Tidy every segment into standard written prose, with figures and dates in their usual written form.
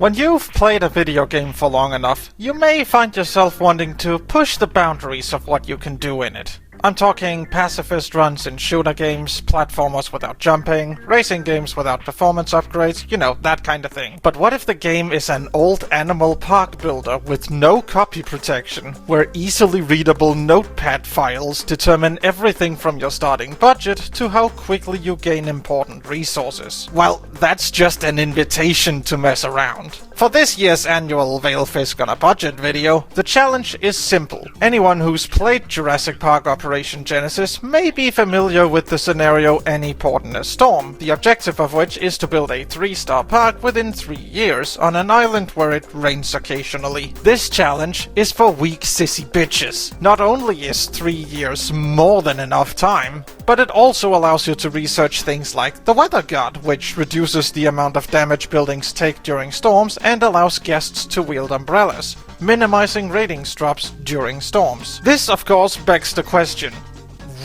When you've played a video game for long enough, you may find yourself wanting to push the boundaries of what you can do in it. I'm talking pacifist runs in shooter games, platformers without jumping, racing games without performance upgrades, you know, that kind of thing. But what if the game is an old animal park builder with no copy protection, where easily readable NotePad files determine everything from your starting budget to how quickly you gain important resources? Well, that's just an invitation to mess around. For this year's annual Veilfisk on a Budget video, the challenge is simple. Anyone who's played Jurassic Park Operation Genesis may be familiar with the scenario Any Port in a Storm, the objective of which is to build a 3-star park within 3 years on an island where it rains occasionally. This challenge is for weak sissy bitches. Not only is 3 years more than enough time, but it also allows you to research things like the weather god, which reduces the amount of damage buildings take during storms and allows guests to wield umbrellas, minimizing ratings drops during storms. This, of course, begs the question,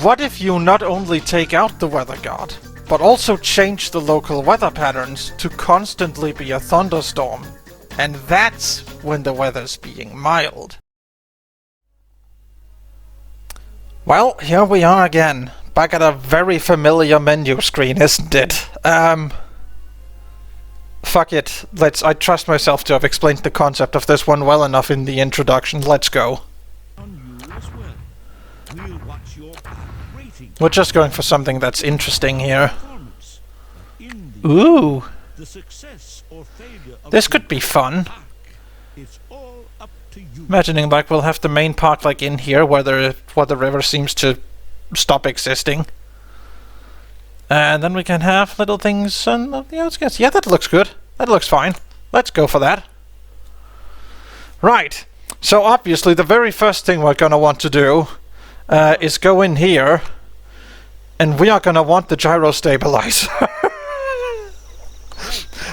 what if you not only take out the weather god, but also change the local weather patterns to constantly be a thunderstorm? And that's when the weather's being mild. Well, here we are again, back at a very familiar menu screen, isn't it? Fuck it, I trust myself to have explained the concept of this one well enough in the introduction. Let's go. We're just going for something that's interesting here. Ooh! This could be fun. Imagining like we'll have the main park like in here where the river seems to stop existing. And then we can have little things on the outskirts. Yeah, that looks good. That looks fine. Let's go for that. Right. So obviously the very first thing we're gonna want to do is go in here, and we are gonna want the gyro stabilizer.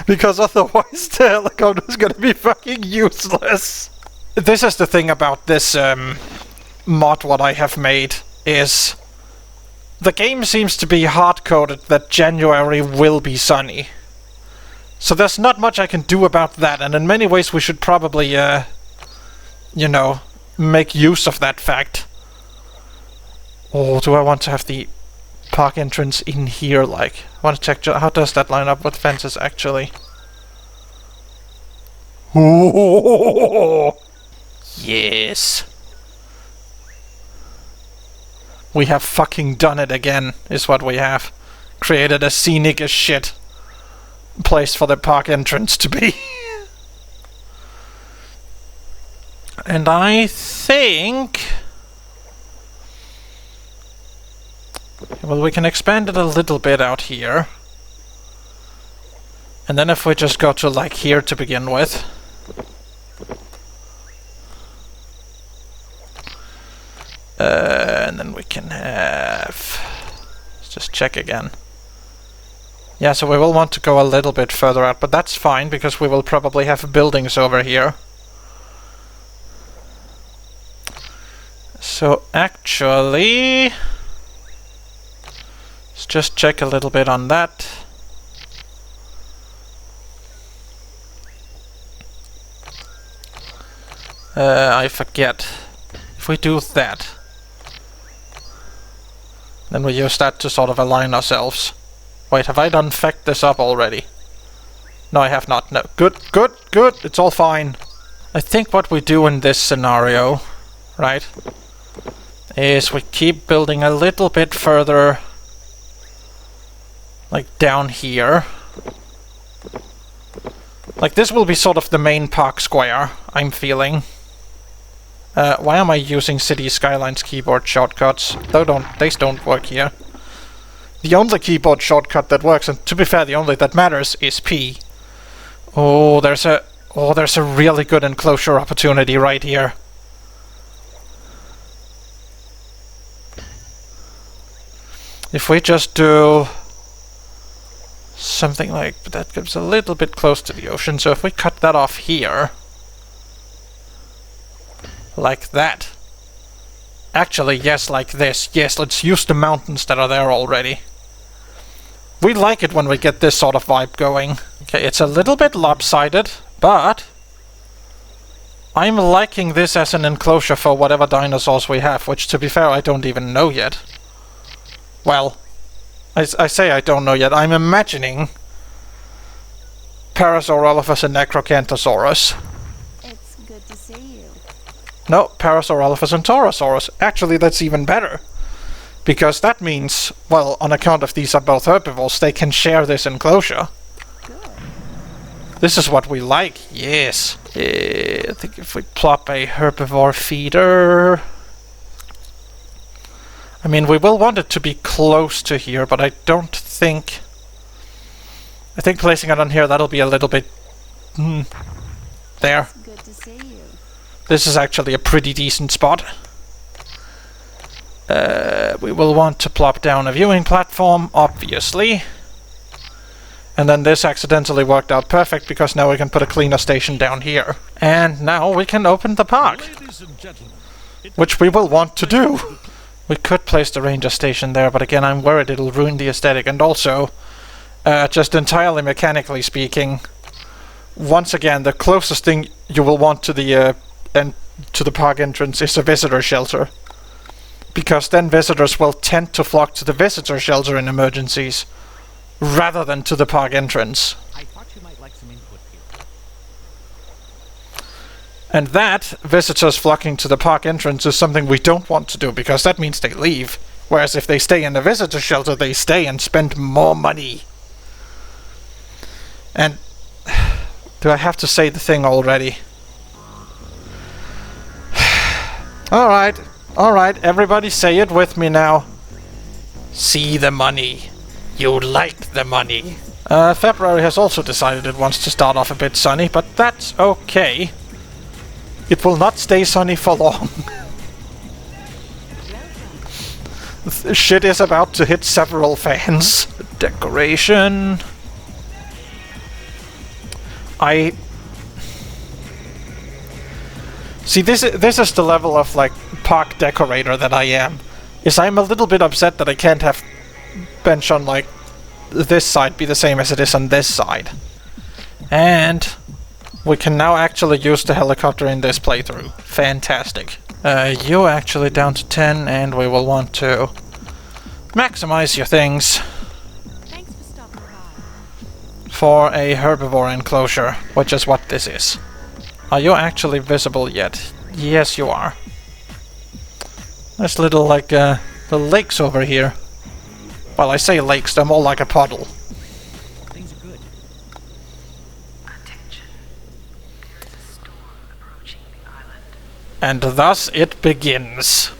Because otherwise the helicopter is gonna be fucking useless. This is the thing about this mod what I have made, is the game seems to be hard-coded that January will be sunny. So there's not much I can do about that, and in many ways we should probably, you know, make use of that fact. Oh, do I want to have the park entrance in here, like? I want to check, how does that line up with fences, actually? Oh, yes! We have fucking done it again, is what we have. Created a scenic as shit place for the park entrance to be. And I think... well, we can expand it a little bit out here. And then if we just go to like here to begin with. And then we can have... let's just check again. Yeah, so we will want to go a little bit further out, but that's fine, because we will probably have buildings over here. So actually... let's just check a little bit on that. I forget. If we do that, then we use that to sort of align ourselves. Wait, have I done fecked this up already? No, I have not. No. Good, good, good. It's all fine. I think what we do in this scenario, right, is we keep building a little bit further, like down here. Like this will be sort of the main park square, I'm feeling. Why am I using City Skylines keyboard shortcuts? These don't work here. The only keyboard shortcut that works, and to be fair, the only that matters, is P. Oh, there's a really good enclosure opportunity right here. If we just do something like that, gets a little bit close to the ocean, so if we cut that off here, like that. Actually, yes, like this. Yes, let's use the mountains that are there already. We like it when we get this sort of vibe going. Okay, it's a little bit lopsided, But I'm liking this as an enclosure for whatever dinosaurs we have, which, to be fair, I don't even know yet. Well, I say I don't know yet. I'm imagining Parasaurolophus and Necrocanthosaurus. It's good to see you. No, Parasaurolophus and Taurosaurus. Actually, that's even better. Because that means, well, on account of these are both herbivores, they can share this enclosure. Good. This is what we like, yes. I think if we plop a herbivore feeder... I mean, we will want it to be close to here, but I don't think... I think placing it on here, that'll be a little bit... there. It's good to see you. This is actually a pretty decent spot. We will want to plop down a viewing platform, obviously. And then this accidentally worked out perfect, because now we can put a cleaner station down here. And now we can open the park. Which we will want to do. We could place the ranger station there, but again, I'm worried it'll ruin the aesthetic. And also, just entirely mechanically speaking, once again, the closest thing you will want to the park entrance is a visitor shelter. Because then visitors will tend to flock to the visitor shelter in emergencies, rather than to the park entrance. I thought you might like some input here. And that, visitors flocking to the park entrance, is something we don't want to do, because that means they leave. Whereas if they stay in the visitor shelter, they stay and spend more money. And... do I have to say the thing already? Alright, everybody say it with me now. See the money. You like the money. February has also decided it wants to start off a bit sunny, but that's okay. It will not stay sunny for long. Shit is about to hit several fans. Decoration. See, this is the level of, like, park decorator that I am. Is I'm a little bit upset that I can't have bench on, like, this side be the same as it is on this side. And we can now actually use the helicopter in this playthrough. Fantastic. You actually down to 10, and we will want to maximize your things. Thanks for stopping by. For a herbivore enclosure, which is what this is. Are you actually visible yet? Yes, you are. There's little, like, the lakes over here. Well, I say lakes, they're more like a puddle. Things are good. Attention. There's a storm approaching the island. And thus it begins.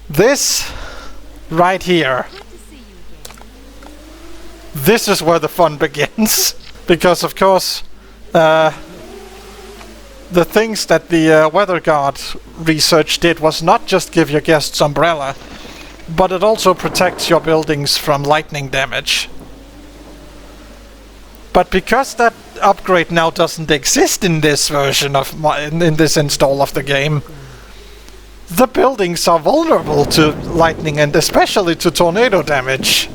This right here. Good to see you again. This is where the fun begins. Because, of course, the things that the weather guard research did was not just give your guests umbrella, but it also protects your buildings from lightning damage. But because that upgrade now doesn't exist in this version of in this install of the game, the buildings are vulnerable to lightning and especially to tornado damage.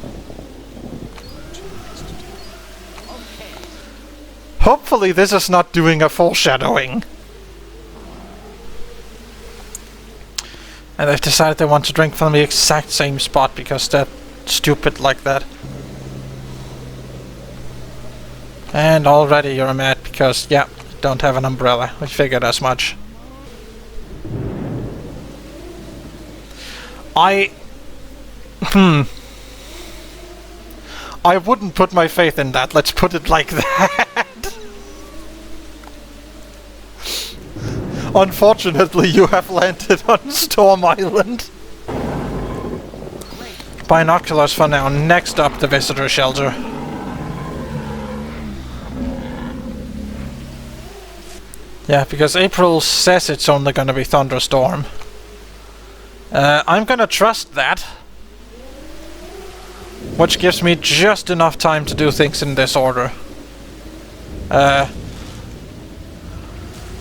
Hopefully this is not doing a foreshadowing. And they've decided they want to drink from the exact same spot because they're stupid like that. And already you're mad because, yeah, don't have an umbrella. We figured as much. I wouldn't put my faith in that, let's put it like that. Unfortunately, you have landed on Storm Island. Binoculars for now. Next up, the visitor shelter. Yeah, because April says it's only gonna be thunderstorm. I'm gonna trust that. Which gives me just enough time to do things in this order.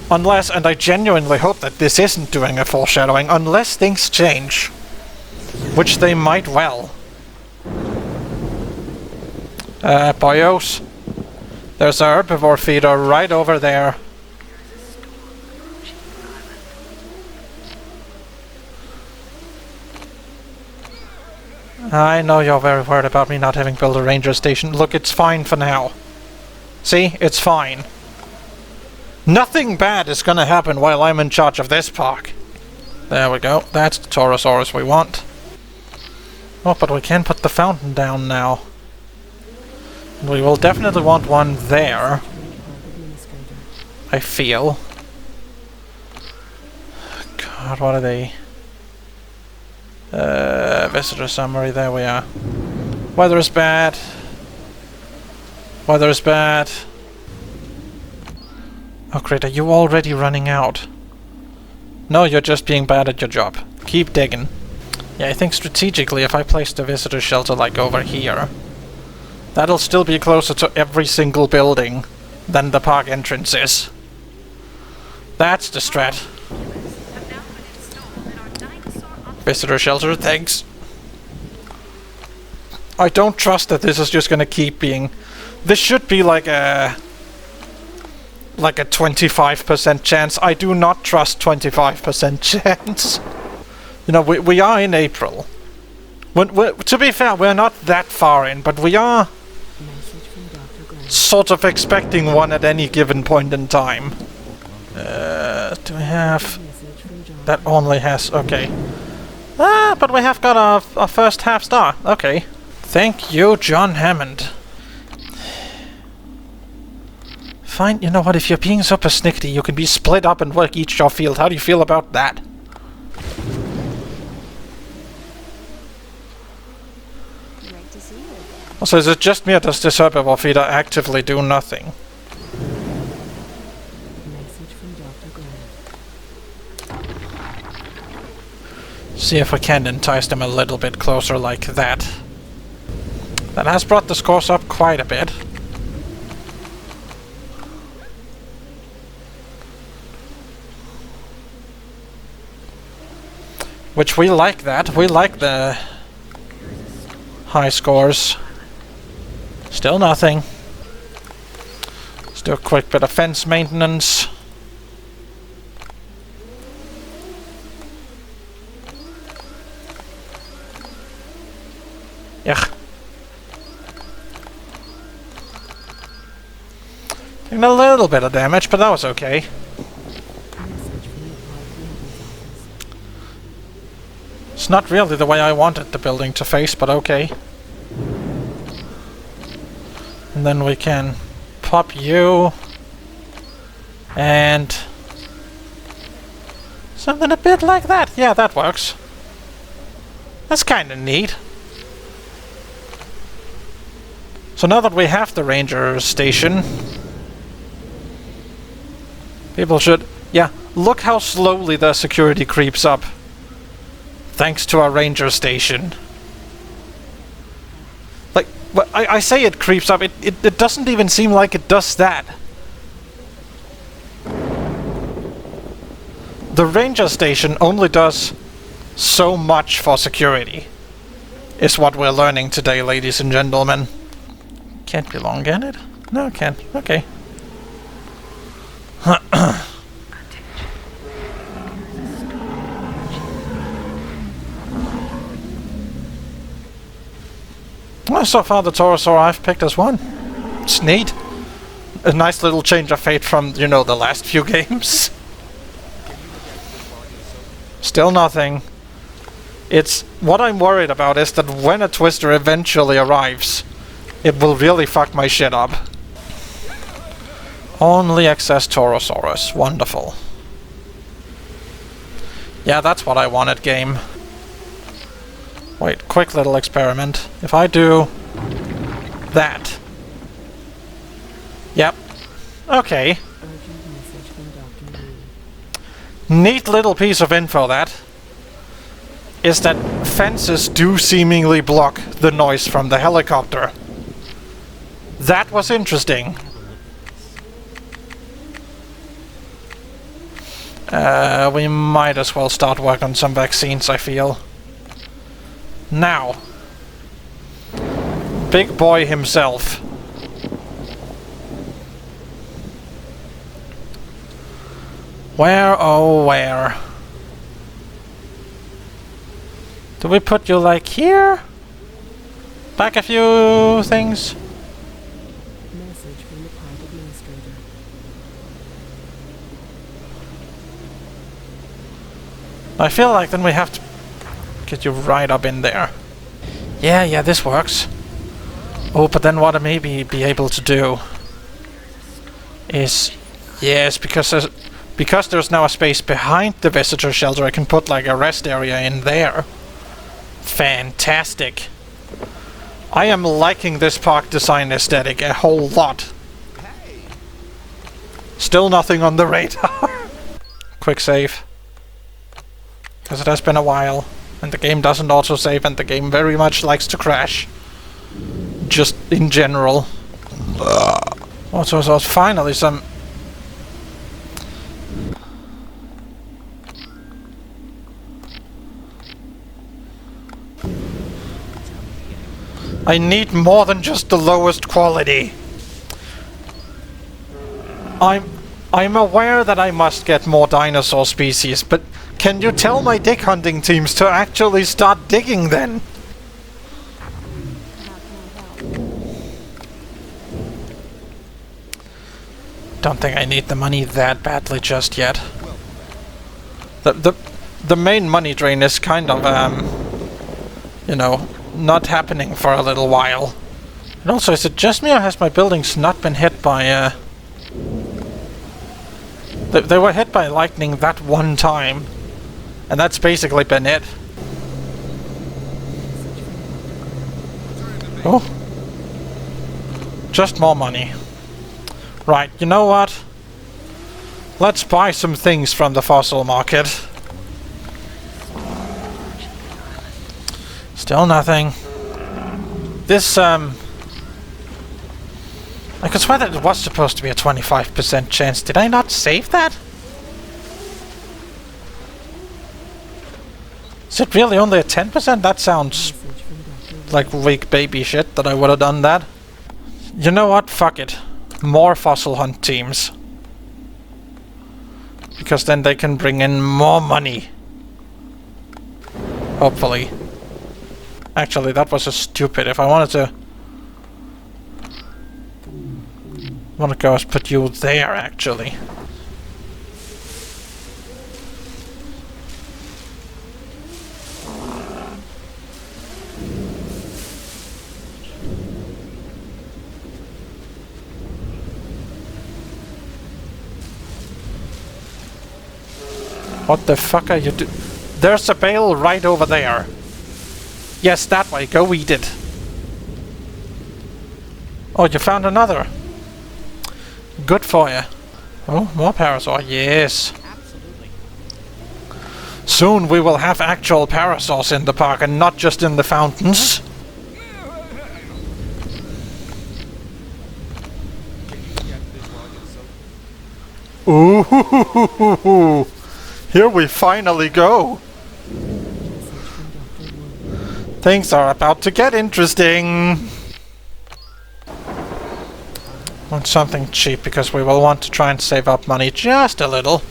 Unless, and I genuinely hope that this isn't doing a foreshadowing, unless things change. Which they might well. Boyos. There's a herbivore feeder right over there. I know you're very worried about me not having built a ranger station. Look, it's fine for now. See? It's fine. Nothing bad is gonna happen while I'm in charge of this park. There we go. That's the Taurosaurus we want. Oh, but we can put the fountain down now. We will definitely want one there. I feel. God, what are they? Visitor summary, there we are. Weather is bad. Weather is bad. Oh great, are you already running out? No, you're just being bad at your job. Keep digging. Yeah, I think strategically if I place the visitor shelter like over here, that'll still be closer to every single building than the park entrance is. That's the strat. Visitor shelter, thanks. I don't trust that this is just gonna keep being... This should be like a 25% chance. I do not trust 25% chance. You know, we are in April. To be fair, we're not that far in, but we are sort of expecting one at any given point in time. Do we have... That only has... Okay. Ah, but we have got our first half star. Okay. Thank you, John Hammond. Fine, you know what, if you're being so persnickety, you can be split up and work each your field. How do you feel about that? Great to see you again. Also, is it just me or does this herbivore feeder actively do nothing? Message from Dr. Grant. See if we can entice them a little bit closer like that. That has brought the scores up quite a bit. Which we like that. We like the high scores. Still nothing. Let's do a quick bit of fence maintenance. Yuck. Taking a little bit of damage, but that was okay. It's not really the way I wanted the building to face, but okay. And then we can pop you. And... something a bit like that. Yeah, that works. That's kinda neat. So now that we have the ranger station... people should... yeah, look how slowly the security creeps up. Thanks to our ranger station. Like, well, I say it creeps up, it doesn't even seem like it does that. The ranger station only does so much for security. Is what we're learning today, ladies and gentlemen. Can't be long, can it? No, it can't. Okay. Well, so far the Taurosaur I've picked as one. It's neat. A nice little change of fate from, you know, the last few games. Still nothing. It's... what I'm worried about is that when a twister eventually arrives, it will really fuck my shit up. Only excess Taurosaurus. Wonderful. Yeah, that's what I wanted, game. Wait, quick little experiment. If I do... that. Yep. Okay. Neat little piece of info, that. Is that fences do seemingly block the noise from the helicopter. That was interesting. We might as well start work on some vaccines, I feel. Now. Big boy himself. Where, oh where? Do we put you like here? Back a few things? Message from the park administrator. I feel like then we have to get you right up in there. Yeah, this works. Oh, but then what I maybe be able to do is... Yes, because there's now a space behind the visitor shelter, I can put like a rest area in there. Fantastic. I am liking this park design aesthetic a whole lot. Still nothing on the radar. Quick save. Because it has been a while. And the game doesn't autosave and the game very much likes to crash. Just in general. So finally some... I need more than just the lowest quality. I'm aware that I must get more dinosaur species, but can you tell my dig hunting teams to actually start digging then? Don't think I need the money that badly just yet. The main money drain is kind of you know, not happening for a little while. And also, is it just me or has my buildings not been hit by they were hit by lightning that one time. And that's basically been it. Oh. Just more money. Right, you know what? Let's buy some things from the fossil market. Still nothing. This, I could swear that it was supposed to be a 25% chance. Did I not save that? Is it really only a 10%? That sounds like weak baby shit that I would have done that. You know what? Fuck it. More fossil hunt teams. Because then they can bring in more money. Hopefully. Actually, that was just stupid. If I wanted to... go and put you there, actually. What the fuck are you do- There's a bale right over there. Yes, that way. Go eat it. Oh, you found another. Good for you. Oh, more parasaur. Yes. Absolutely. Soon we will have actual parasaurs in the park and not just in the fountains. Ooh, here we finally go. Things are about to get interesting. Want something cheap because we will want to try and save up money just a little.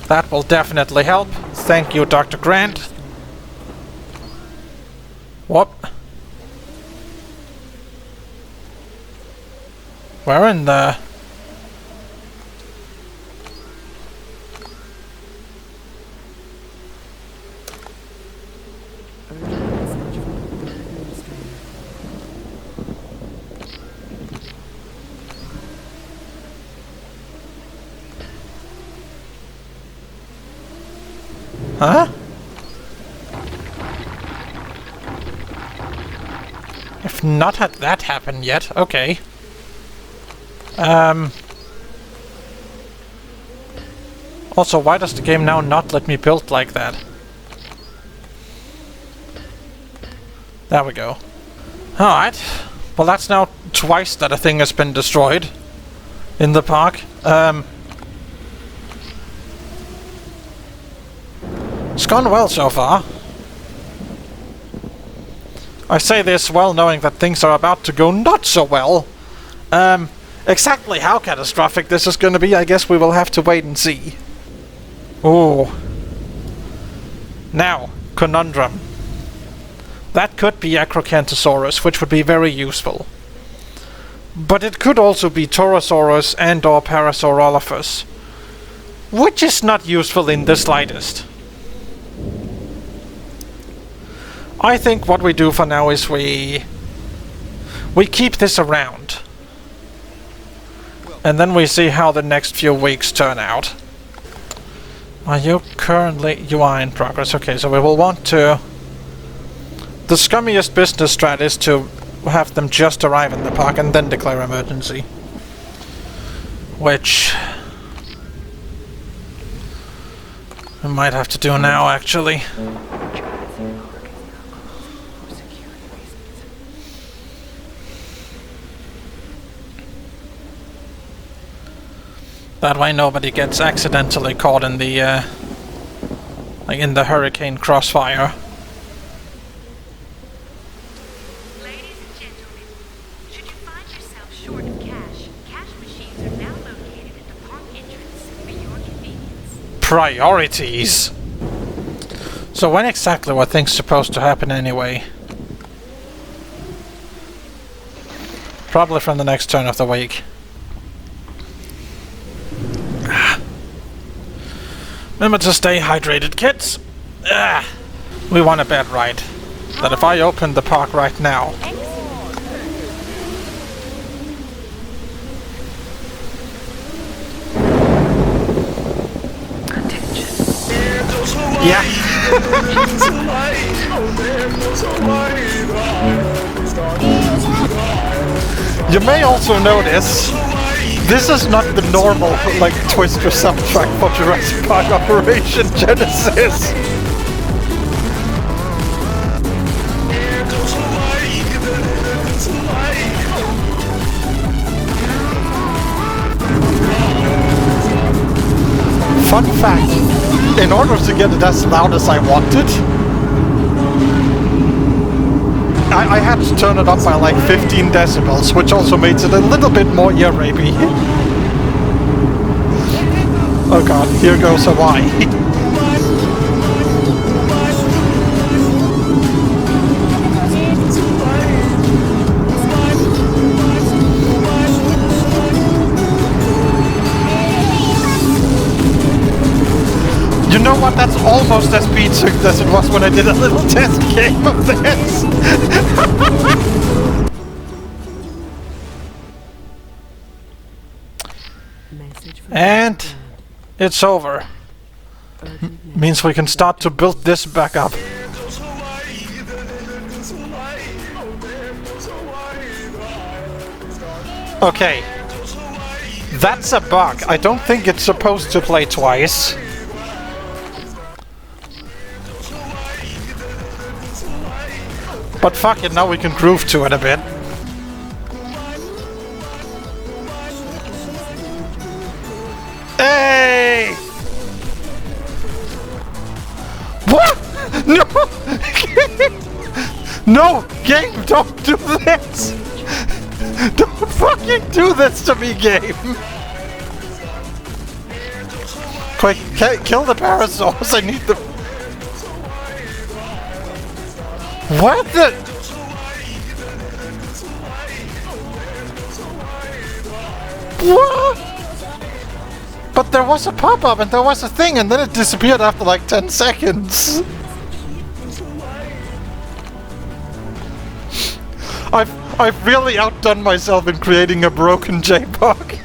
That will definitely help. Thank you, Dr. Grant. What? Where in the... Huh? I've not had that happen yet. Okay. Also, why does the game now not let me build like that? There we go. Alright. Well, that's now twice that a thing has been destroyed in the park. It's gone well so far. I say this well knowing that things are about to go not so well. Exactly how catastrophic this is going to be, I guess we will have to wait and see. Ooh. Now, conundrum. That could be Acrocanthosaurus, which would be very useful. But it could also be Torosaurus and or Parasaurolophus, which is not useful in the slightest. I think what we do for now is we keep this around. And then we see how the next few weeks turn out. Are you currently... You are in progress. Okay, so we will want to... The scummiest business strat is to have them just arrive in the park and then declare emergency. Which... we might have to do now, actually. That way nobody gets accidentally caught in the, like in the hurricane crossfire. Ladies and gentlemen, should you find yourself short of cash machines are now located at the park entrance for your convenience. Priorities! So when exactly were things supposed to happen anyway? Probably from the next turn of the week. Remember to stay hydrated, kids! We want a bet right. That if I open the park right now... Yeah! You may also notice... This is not the normal, like, Twister soundtrack for Jurassic Park Operation Genesis. Fun fact, in order to get it as loud as I wanted, I had to turn it up by like 15 decibels, which also makes it a little bit more ear-rapey. Oh god, here goes a Y. You know what? That's almost as beat-sick as it was when I did a little test game of this. And it's over. Means we can start to build this back up. Okay. That's a bug. I don't think it's supposed to play twice. But fuck it, now we can groove to it a bit. Hey! What? No! No! Game, don't do this! Don't fucking do this to me, game! Quick, kill the parasaurs, I need the... What the... What? But there was a pop-up and there was a thing and then it disappeared after like 10 seconds. I've really outdone myself in creating a broken JPOG.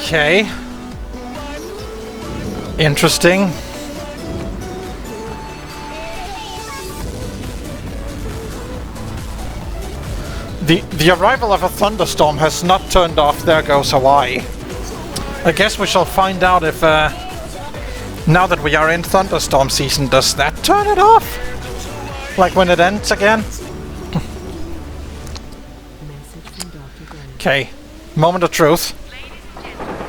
Okay. The arrival of a thunderstorm has not turned off There Goes Hawaii. I guess we shall find out if, now that we are in thunderstorm season, does that turn it off? Like when it ends again? Message from Dr. Gray. Okay, moment of truth. Ladies and gentlemen,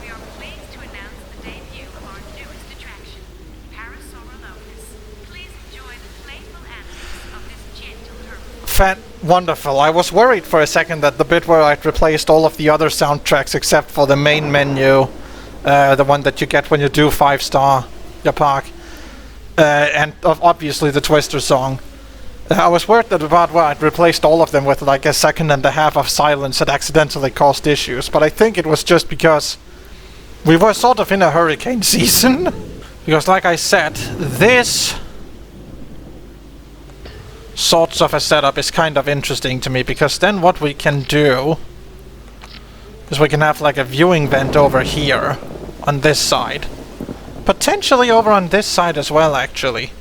we are pleased to announce the debut of our newest attraction, Parasaurolophus. Please enjoy the playful antics of this gentle herbivore. Wonderful. I was worried for a second that the bit where I'd replaced all of the other soundtracks except for the main menu, the one that you get when you do 5-star your park, and obviously the Twister song. I was worried that about where I'd replaced all of them with like a second and a half of silence had accidentally caused issues, but I think it was just because we were sort of in a hurricane season. Because like I said, this sorts of a setup is kind of interesting to me, because then what we can do is we can have like a viewing vent over here on this side. Potentially over on this side as well, actually.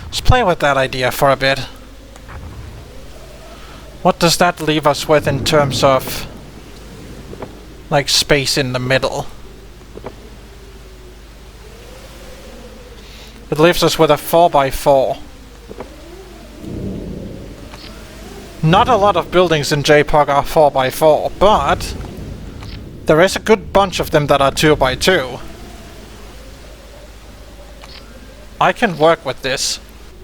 Let's play with that idea for a bit. What does that leave us with in terms of like space in the middle? It leaves us with a 4x4. Not a lot of buildings in JPOG are 4x4, but there is a good bunch of them that are 2x2. I can work with this.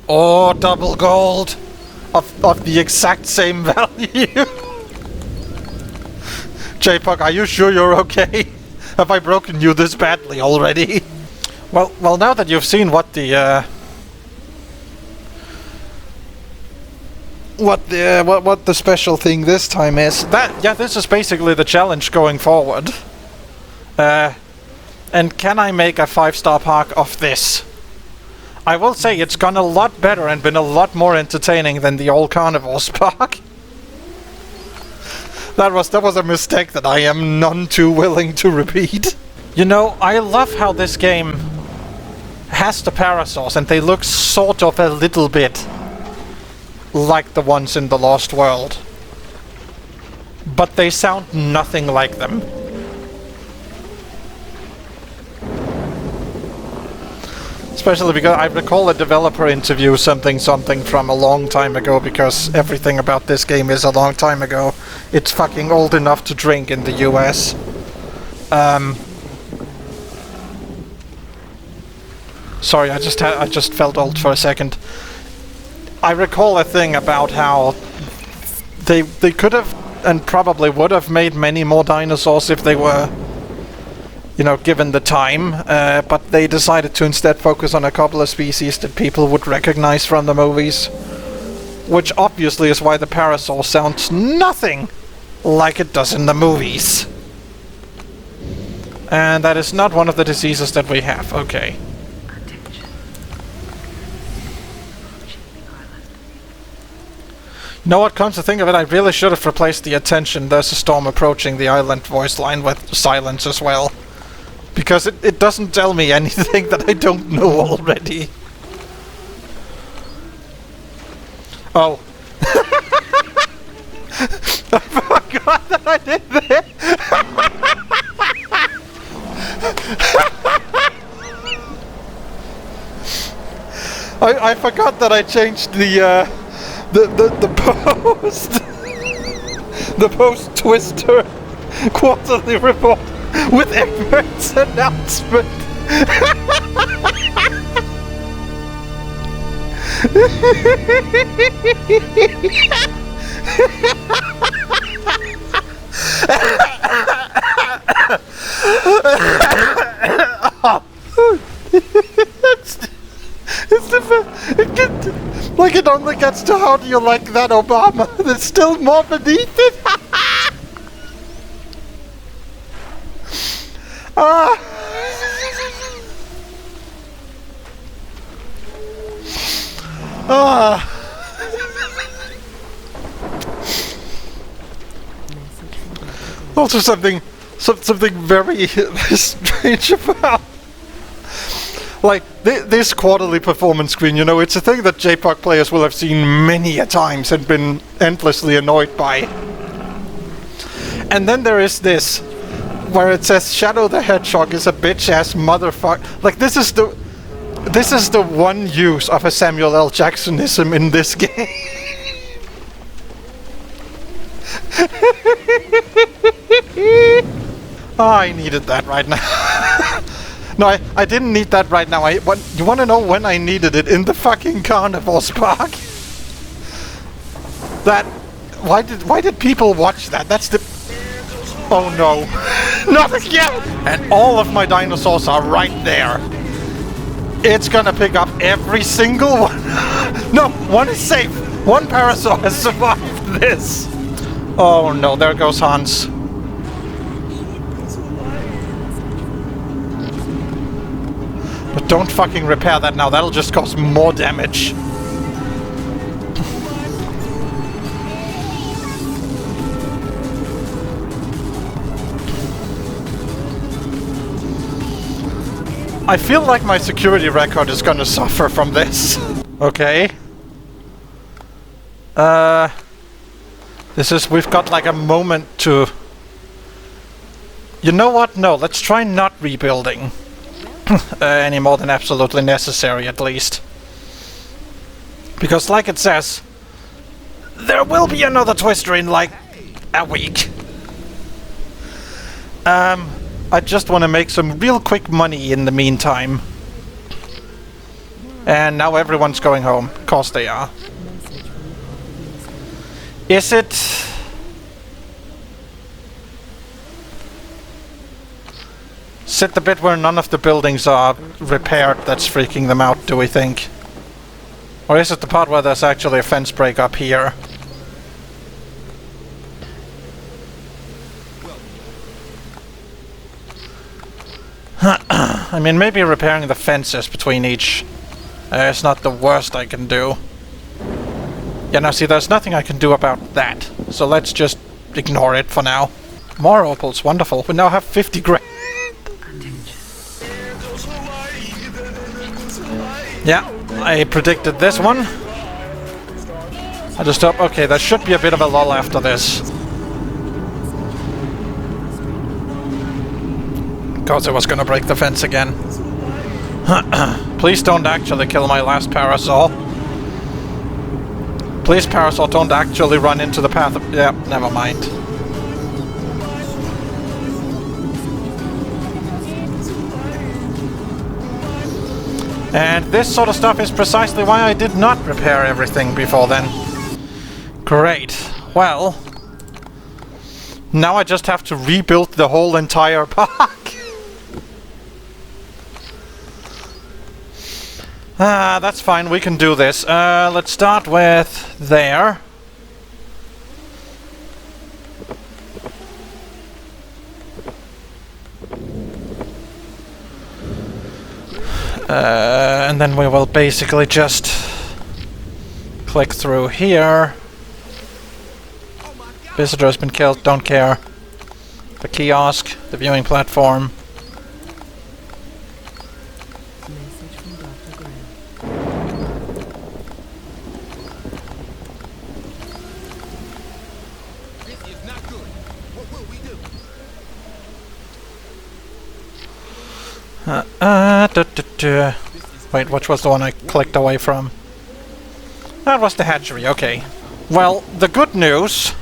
Oh, double gold! Of the exact same value! JPOG, are you sure you're okay? Have I broken you this badly already? Well, now that you've seen what the special thing this time is, this is basically the challenge going forward. And can I make a 5-star park of this? I will say it's gone a lot better and been a lot more entertaining than the All-Carnivore Park. That was a mistake that I am none too willing to repeat. You know, I love how this game has the parasaurs, and they look sort of a little bit like the ones in the Lost World. But they sound nothing like them. Especially because I recall a developer interview something from a long time ago, because everything about this game is a long time ago. It's fucking old enough to drink in the US. Sorry, I just felt old for a second. I recall a thing about how they could have and probably would have made many more dinosaurs if they were, you know, given the time, but they decided to instead focus on a couple of species that people would recognize from the movies. Which obviously is why the parasaur sounds nothing like it does in the movies. And that is not one of the diseases that we have. Okay. You know what, comes to think of it, I really should have replaced the attention "there's a storm approaching the island" voice line with silence as well. Because it doesn't tell me anything that I don't know already. Oh. I forgot that I did that! I forgot that I changed the post the post Twister quarterly report with Egbert's announcement. Like it only gets to "how do you like that, Obama?" There's still more beneath it. Also something very strange about Like, this quarterly performance screen, you know, it's a thing that JPOG players will have seen many a times and been endlessly annoyed by. And then there is this, where it says Shadow the Hedgehog is a bitch-ass motherfucker. Like, this is the one use of a Samuel L. Jacksonism in this game. Oh, I needed that right now. No, I didn't need that right now. You want to know when I needed it? In the fucking Carnivore Park. That... Why did people watch that? That's the... Oh no. Not again! And all of my dinosaurs are right there. It's gonna pick up every single one. No, one is safe. One parasaur has survived this. Oh no, there goes Hans. But don't fucking repair that now, that'll just cause more damage. I feel like my security record is gonna suffer from this. Okay. We've got like a moment to... You know what? No, let's try not rebuilding. Any more than absolutely necessary, at least. Because like it says, there will be another Twister in like a week. I just want to make some real quick money in the meantime. And now everyone's going home. Of course they are. Is it... Is it the bit where none of the buildings are repaired that's freaking them out, do we think? Or is it the part where there's actually a fence break up here? I mean, maybe repairing the fences between each is not the worst I can do. Yeah, now see, there's nothing I can do about that. So let's just ignore it for now. More opals, wonderful. We now have 50 grand. Yeah, I predicted this one. I just hope... Okay, there should be a bit of a lull after this. Because it was gonna break the fence again. Please don't actually kill my last parasaur. Please, parasaur, don't actually run into the path of... Yeah, never mind. And this sort of stuff is precisely why I did not repair everything before then. Great. Well... Now I just have to rebuild the whole entire park. That's fine, we can do this. Let's start with there. And then we will basically just click through here. Visitor has been killed, don't care. The kiosk, the viewing platform. Message from Dr. Graham. This is not good. What will we do? Wait, which was the one I clicked away from? That was the hatchery, okay. Well, the good news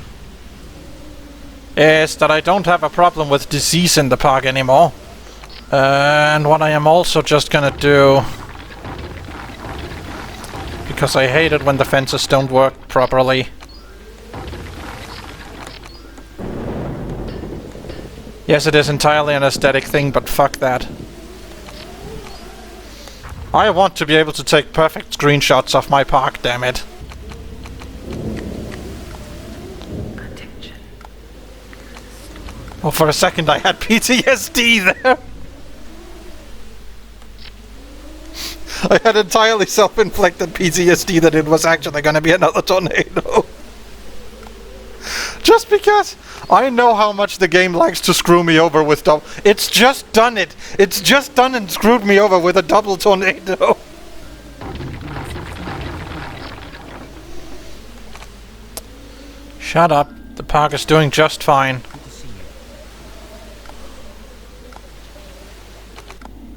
is that I don't have a problem with disease in the park anymore. And what I am also just gonna do, because I hate it when the fences don't work properly. Yes, it is entirely an aesthetic thing, but fuck that. I want to be able to take perfect screenshots of my park, damn it. Oh, for a second I had PTSD there. I had entirely self-inflicted PTSD that it was actually going to be another tornado. Just because I know how much the game likes to screw me over with double... It's just done it! It's just done and screwed me over with a double tornado! Shut up. The park is doing just fine.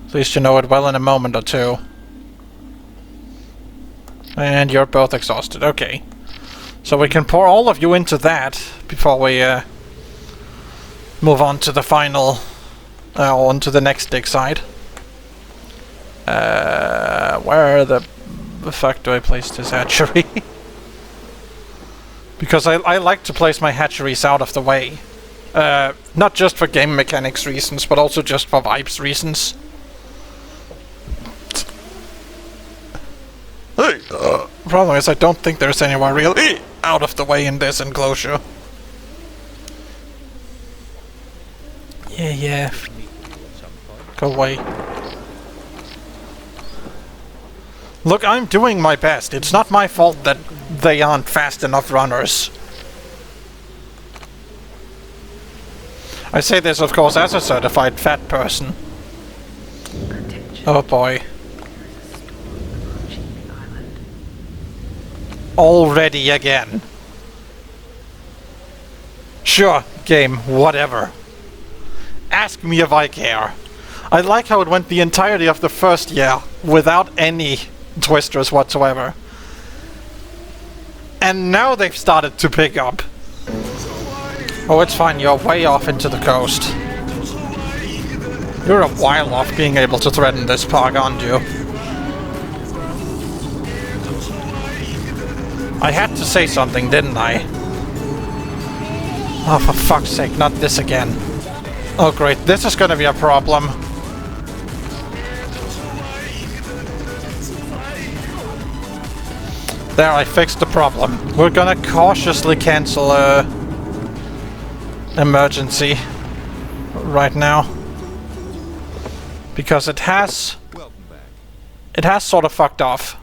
At least you know it well in a moment or two. And you're both exhausted. Okay. So we can pour all of you into that before we move on to the final... on to the next dig site. Where the fuck do I place this hatchery? Because I like to place my hatcheries out of the way. Not just for game mechanics reasons, but also just for vibes reasons. Problem is, I don't think there's anywhere really out of the way in this enclosure. Yeah. Go away. Look, I'm doing my best. It's not my fault that they aren't fast enough runners. I say this, of course, as a certified fat person. Oh boy. Already again. Sure, game, whatever. Ask me if I care. I like how it went the entirety of the first year without any twisters whatsoever. And now they've started to pick up. Oh, it's fine, you're way off into the coast. You're a while off being able to threaten this park, aren't you? I had to say something, didn't I? Oh, for fuck's sake, not this again. Oh great, this is gonna be a problem. There, I fixed the problem. We're gonna cautiously cancel emergency right now. Because it has sort of fucked off.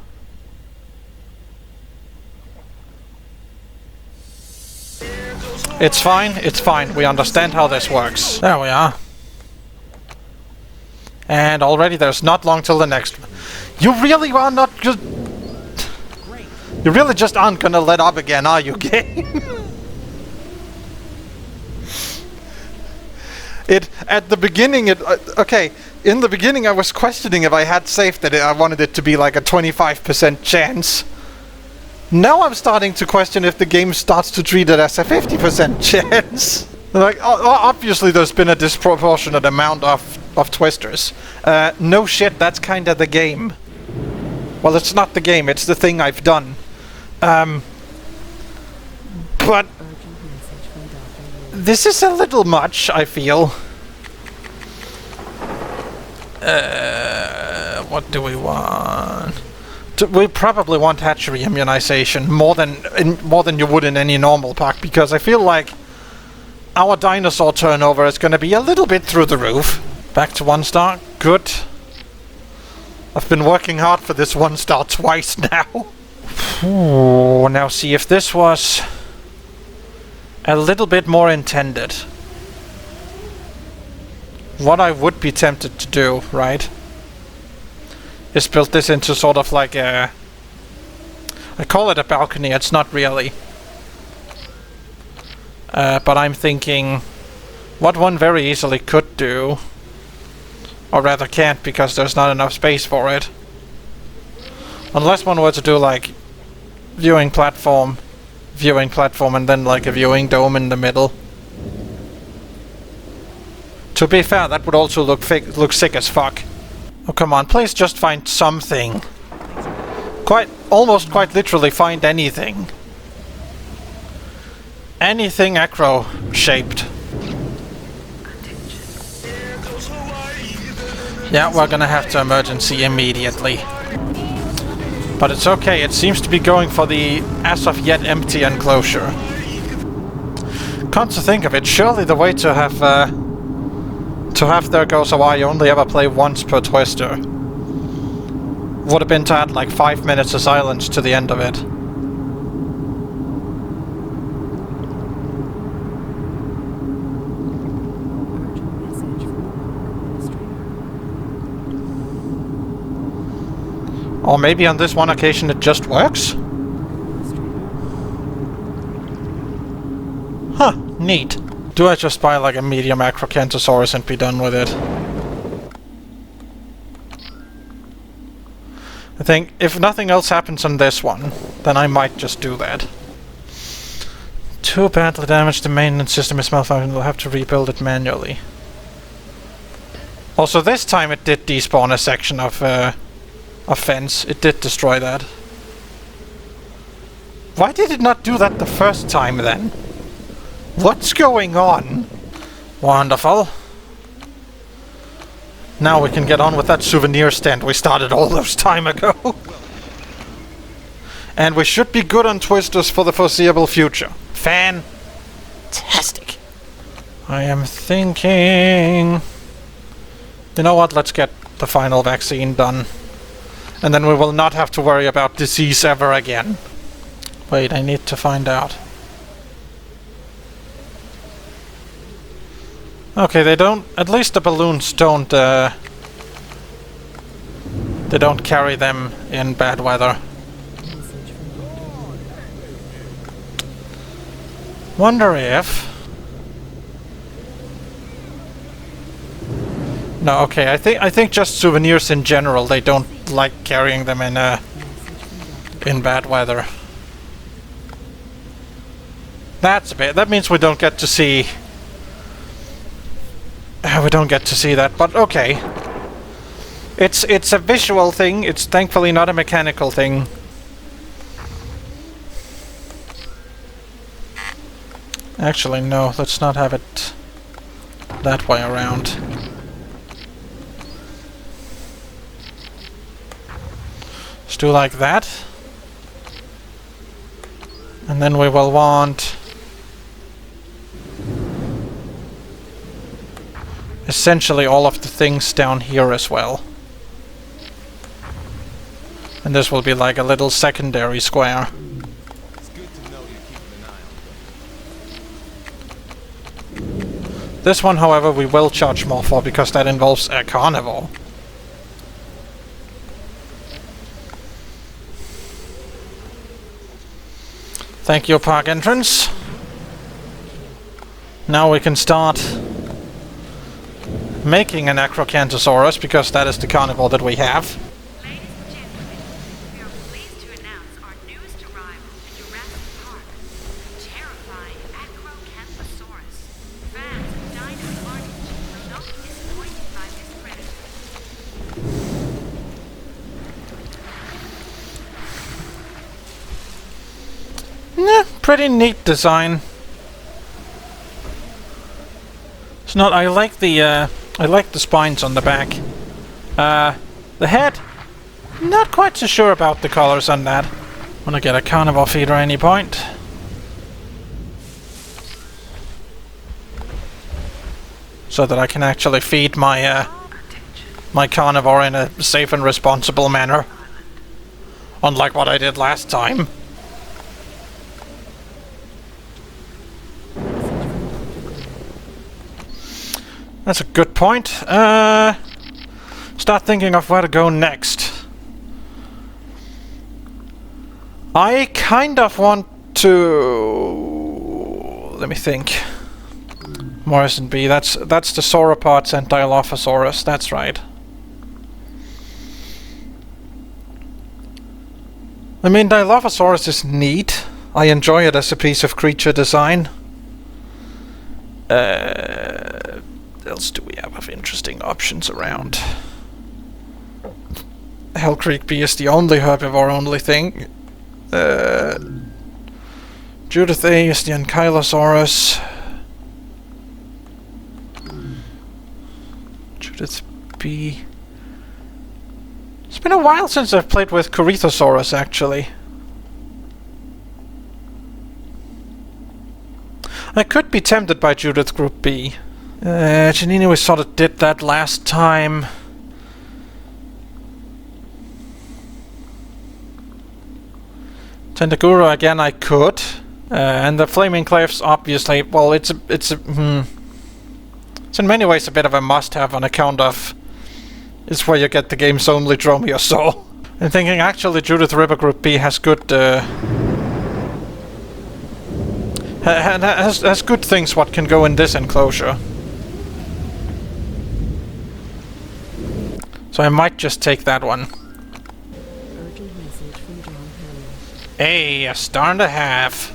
It's fine, we understand how this works. There we are. And already there's not long till the next one. You really are not just... You really just aren't gonna let up again, are you, game? At the beginning, okay, in the beginning I was questioning if I had saved it, I wanted it to be like a 25% chance. Now I'm starting to question if the game starts to treat it as a 50% chance. Like, obviously there's been a disproportionate amount of twisters. No shit, that's kinda the game. Well, it's not the game, it's the thing I've done. But... this is a little much, I feel. What do we want? We probably want hatchery immunization more than you would in any normal park, because I feel like our dinosaur turnover is going to be a little bit through the roof. Back to 1 star. Good. I've been working hard for this 1 star twice now. Ooh, now see if this was a little bit more intended. What I would be tempted to do, right, is build this into sort of like a... I call it a balcony, it's not really. But I'm thinking what one very easily could do, or rather can't because there's not enough space for it. Unless one were to do like viewing platform, and then like a viewing dome in the middle. To be fair, that would also look sick as fuck. Oh come on, please just find something. Almost quite literally find anything. Anything acro-shaped. Yeah, we're gonna have to emergency immediately. But it's okay, it seems to be going for the as of yet empty enclosure. Come to think of it, surely the way to have there goes so I only ever play once per twister would have been to add like 5 minutes of silence to the end of it. Or maybe on this one occasion it just works? Huh, neat. Do I just buy like a medium Acrocanthosaurus and be done with it? I think if nothing else happens on this one, then I might just do that. Too badly damaged, the maintenance system is malfunctioning, we'll have to rebuild it manually. Also this time it did despawn a section of fence. It did destroy that. Why did it not do that the first time then? What's going on? Wonderful. Now we can get on with that souvenir stand we started all those time ago. And we should be good on twisters for the foreseeable future. Fantastic. I am thinking... You know what? Let's get the final vaccine done. And then we will not have to worry about disease ever again. Wait, I need to find out. Okay, they don't... At least the balloons don't... They don't carry them in bad weather. Wonder if... No, okay, I think just souvenirs in general, they don't like carrying them in bad weather. That's a bit... That means we don't get to see... we don't get to see that, but okay. It's a visual thing, it's thankfully not a mechanical thing. Actually, no, let's not have it that way around. Let's do like that. And then we will want... essentially all of the things down here as well. And this will be like a little secondary square. It's good to know you're keeping an eye on them. This one, however, we will charge more for because that involves a carnivore. Thank you, park entrance. Now we can start making an Acrocanthosaurus, because that is the carnivore that we have. Ladies and gentlemen, we are pleased to announce our newest arrival to Jurassic Park, the terrifying Acrocanthosaurus. Fans of Dino Carnage will not be disappointed by this predator. Yeah, pretty neat design. It's not... I like the spines on the back. The head, not quite so sure about the colors on that. Wanna get a carnivore feeder at any point. So that I can actually feed my my carnivore in a safe and responsible manner. Unlike what I did last time. That's a good point. Start thinking of where to go next. I kind of want to... Let me think. Morrison B. That's the sauropods and Dilophosaurus. That's right. I mean, Dilophosaurus is neat. I enjoy it as a piece of creature design. What else do we have of interesting options around? Hell Creek Bee is the only herbivore-only thing. Judith A is the Ankylosaurus. Judith B. It's been a while since I've played with Corythosaurus, actually. I could be tempted by Judith Group B. Janini, we sort of did that last time. Tentaguro again, I could. And the Flaming Cliffs, obviously, well, it's in many ways a bit of a must-have on account of it's where you get the game's only Dromaeosaur. I'm thinking actually Judith River Group B has good has good things what can go in this enclosure. So I might just take that one. Urgent message from John Hammond. Hey, a star and a half.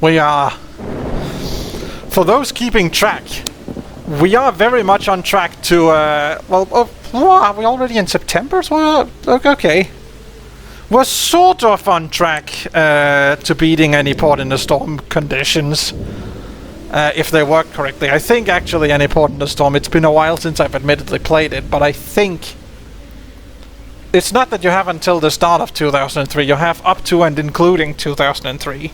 We are... For those keeping track, we are very much on track to, well, are we already in September? So, okay. We're sort of on track to beating any port in the storm conditions. If they work correctly. I think actually any port in the storm, it's been a while since I've admittedly played it, but I think it's not that you have until the start of 2003, you have up to and including 2003.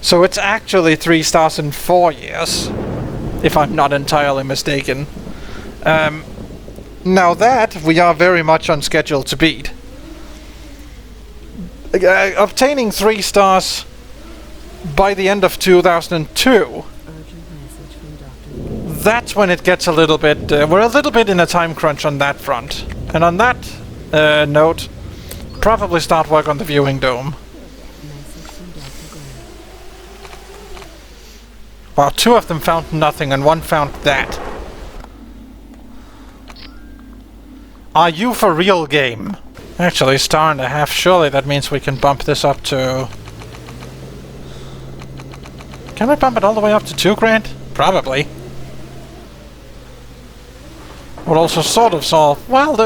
So it's actually 3 stars in 4 years, if I'm not entirely mistaken. Now that we are very much on schedule to beat. Obtaining 3 stars by the end of 2002, Urgent message from Dr. that's when it gets a little bit... we're a little bit in a time crunch on that front. And on that note, probably start work on the viewing dome. Message from Dr. Gray. Wow, 2 of them found nothing and 1 found that. Are you for real, game? Actually, star and a half. Surely that means we can bump this up to... Can we bump it all the way up to 2 grand? Probably. Would also sort of solve... Well,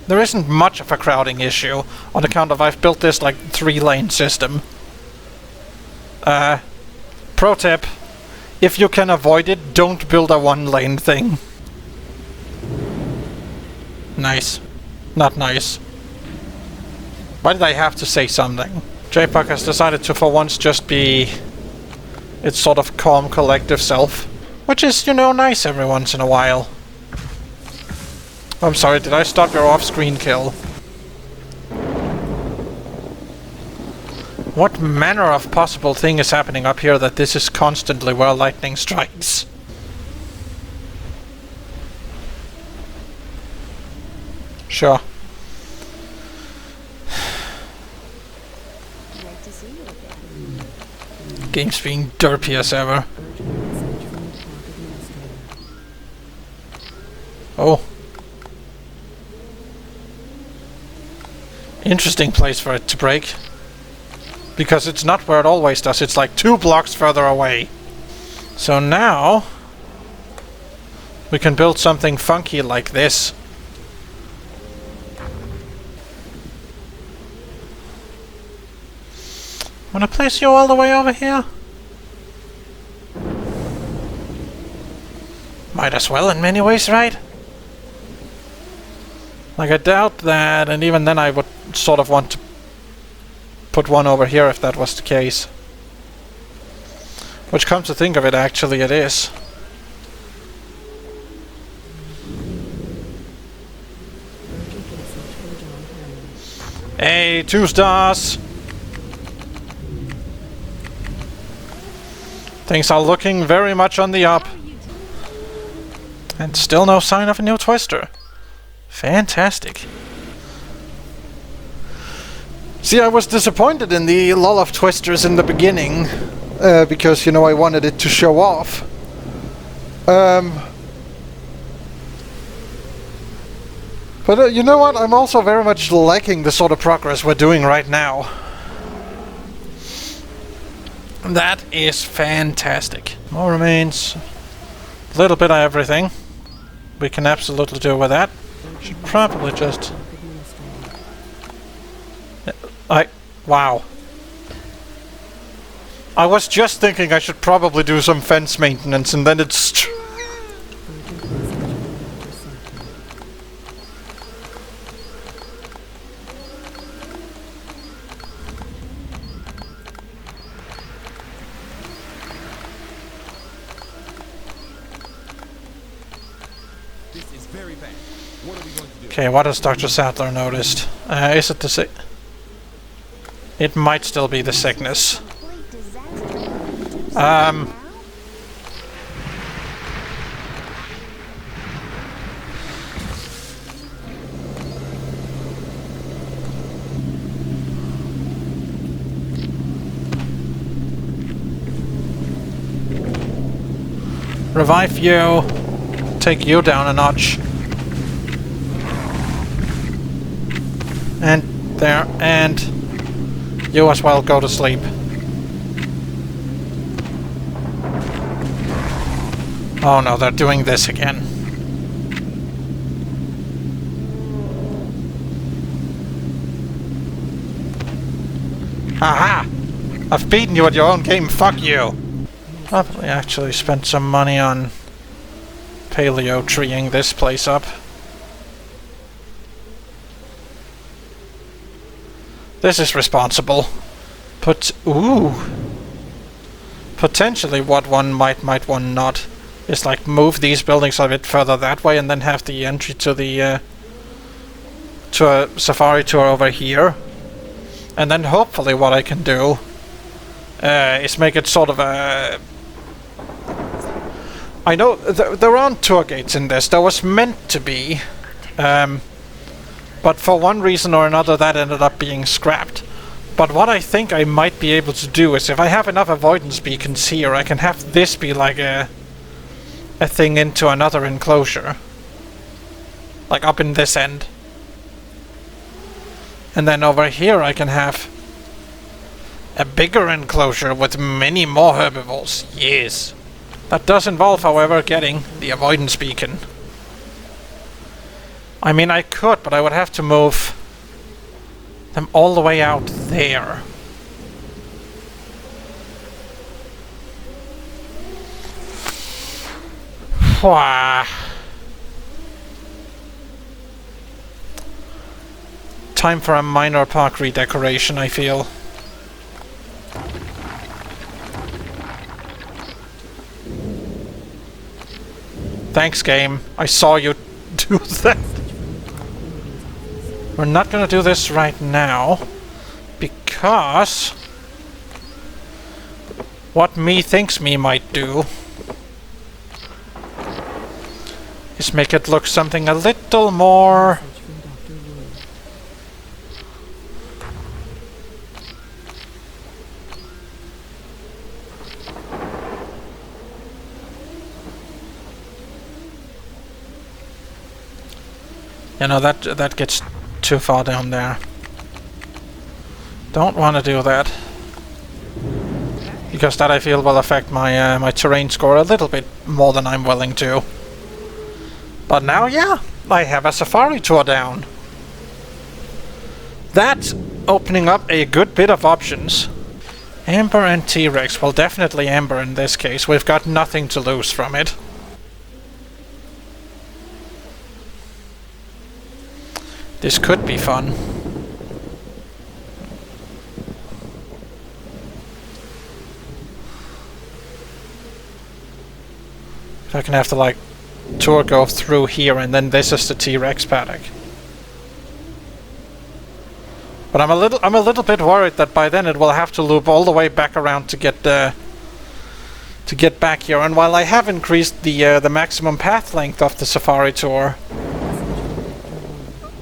there isn't much of a crowding issue on account of I've built this like 3-lane system. Pro tip. If you can avoid it, don't build a 1-lane thing. Nice. Not nice. Why did I have to say something? JPOG has decided to for once just be its sort of calm collective self. Which is, you know, nice every once in a while. I'm sorry, did I stop your off-screen kill? What manner of possible thing is happening up here that this is constantly where lightning strikes? Sure. Great to see you again. Game's being derpy as ever. Urgent message from the park administrator. Oh. Interesting place for it to break. Because it's not where it always does, it's like 2 blocks further away. So now... we can build something funky like this. Wanna place you all the way over here? Might as well in many ways, right? Like, I doubt that, and even then I would sort of want to put one over here if that was the case. Which, come to think of it, actually it is. Urgent message from John Hammond. Hey, 2 stars! Things are looking very much on the up. And still no sign of a new twister. Fantastic. See, I was disappointed in the lull of twisters in the beginning, because, you know, I wanted it to show off. But you know what? I'm also very much liking the sort of progress we're doing right now. That is fantastic. More remains. A little bit of everything. We can absolutely do with that. Should probably just... Wow. I was just thinking I should probably do some fence maintenance, and then it's... This is very bad. What are we going to do? Okay, what has Dr. Sattler noticed? Is it the It might still be the sickness. Revive you. Take you down a notch. And there, and you as well go to sleep. Oh no, they're doing this again. Aha! I've beaten you at your own game, fuck you! Probably actually spent some money on paleo treeing this place up. This is responsible. But, ooh! Potentially what one might one not is like move these buildings a bit further that way and then have the entry to the to a safari tour over here. And then hopefully what I can do is make it sort of a... I know there aren't tour gates in this. There was meant to be. But for one reason or another that ended up being scrapped. But what I think I might be able to do is if I have enough avoidance beacons here, I can have this be like a thing into another enclosure. Like up in this end. And then over here I can have a bigger enclosure with many more herbivores. Yes. That does involve, however, getting the avoidance beacon. I mean, I could, but I would have to move them all the way out there. Wah. Time for a minor park redecoration, I feel. Thanks, game. I saw you do that. We're not gonna do this right now, because what me thinks me might do is make it look something a little more... You know, that gets too far down there. Don't want to do that. Because that I feel will affect my my terrain score a little bit more than I'm willing to. But now, yeah, I have a safari tour down. That's opening up a good bit of options. Amber and T-Rex. Well, definitely Amber in this case. We've got nothing to lose from it. This could be fun. If I can have to like tour go through here and then this is the T-Rex paddock. But I'm a little bit worried that by then it will have to loop all the way back around to get back here. And while I have increased the maximum path length of the safari tour,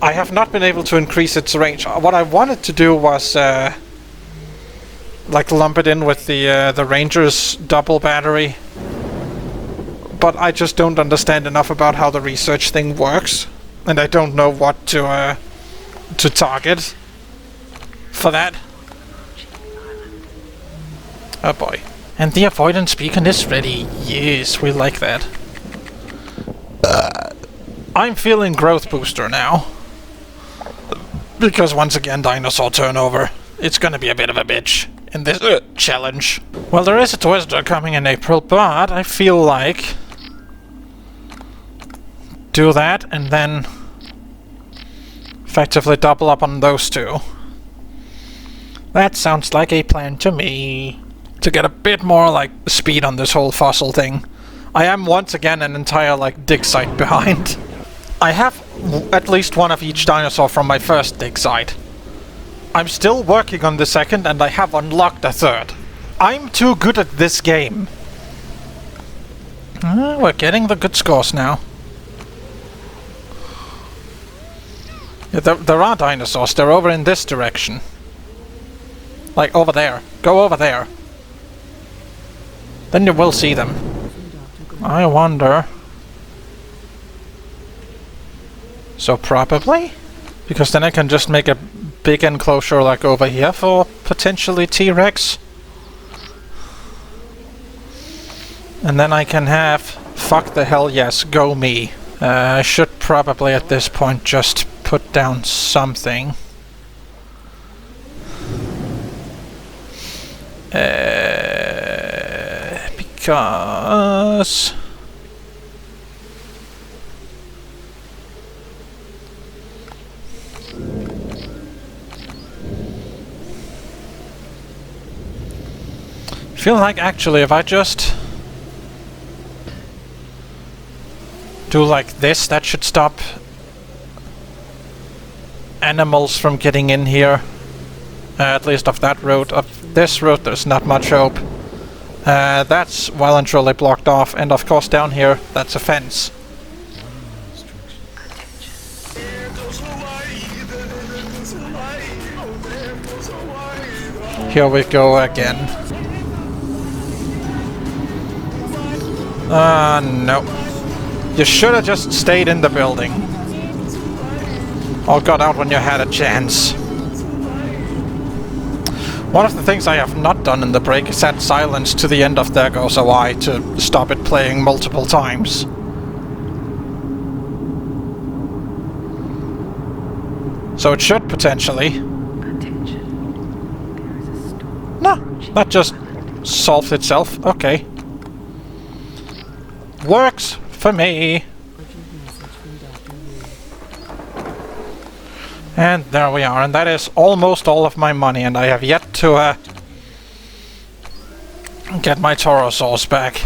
I have not been able to increase its range. What I wanted to do was like lump it in with the Ranger's double battery, but I just don't understand enough about how the research thing works, and I don't know what to target for that. Oh boy! And the avoidance beacon is ready. Yes, we like that. I'm feeling growth booster now. Because once again, dinosaur turnover. It's gonna be a bit of a bitch in this challenge. Well, there is a Twister coming in April, but I feel like do that and then effectively double up on those two. That sounds like a plan to me. To get a bit more like speed on this whole fossil thing. I am once again an entire like dig site behind. I have at least one of each dinosaur from my first dig site. I'm still working on the second and I have unlocked a third. I'm too good at this game. We're getting the good scores now. Yeah, there are dinosaurs. They're over in this direction. Like over there. Go over there. Then you will see them. I wonder. So probably? Because then I can just make a big enclosure like over here for potentially T-Rex. And then I can have... Fuck the hell yes, go me. I should probably at this point just put down something. Because... I feel like actually if I just do like this, that should stop animals from getting in here. At least of that road. Of this road there's not much hope. That's well and truly blocked off, and of course down here that's a fence. Here we go again. No. You should have just stayed in the building. Or got out when you had a chance. One of the things I have not done in the break is set silence to the end of There Goes a Y to stop it playing multiple times. So it should potentially. No, that just solved itself. Okay. Works for me. And there we are, and that is almost all of my money, and I have yet to get my Taurosaurs back.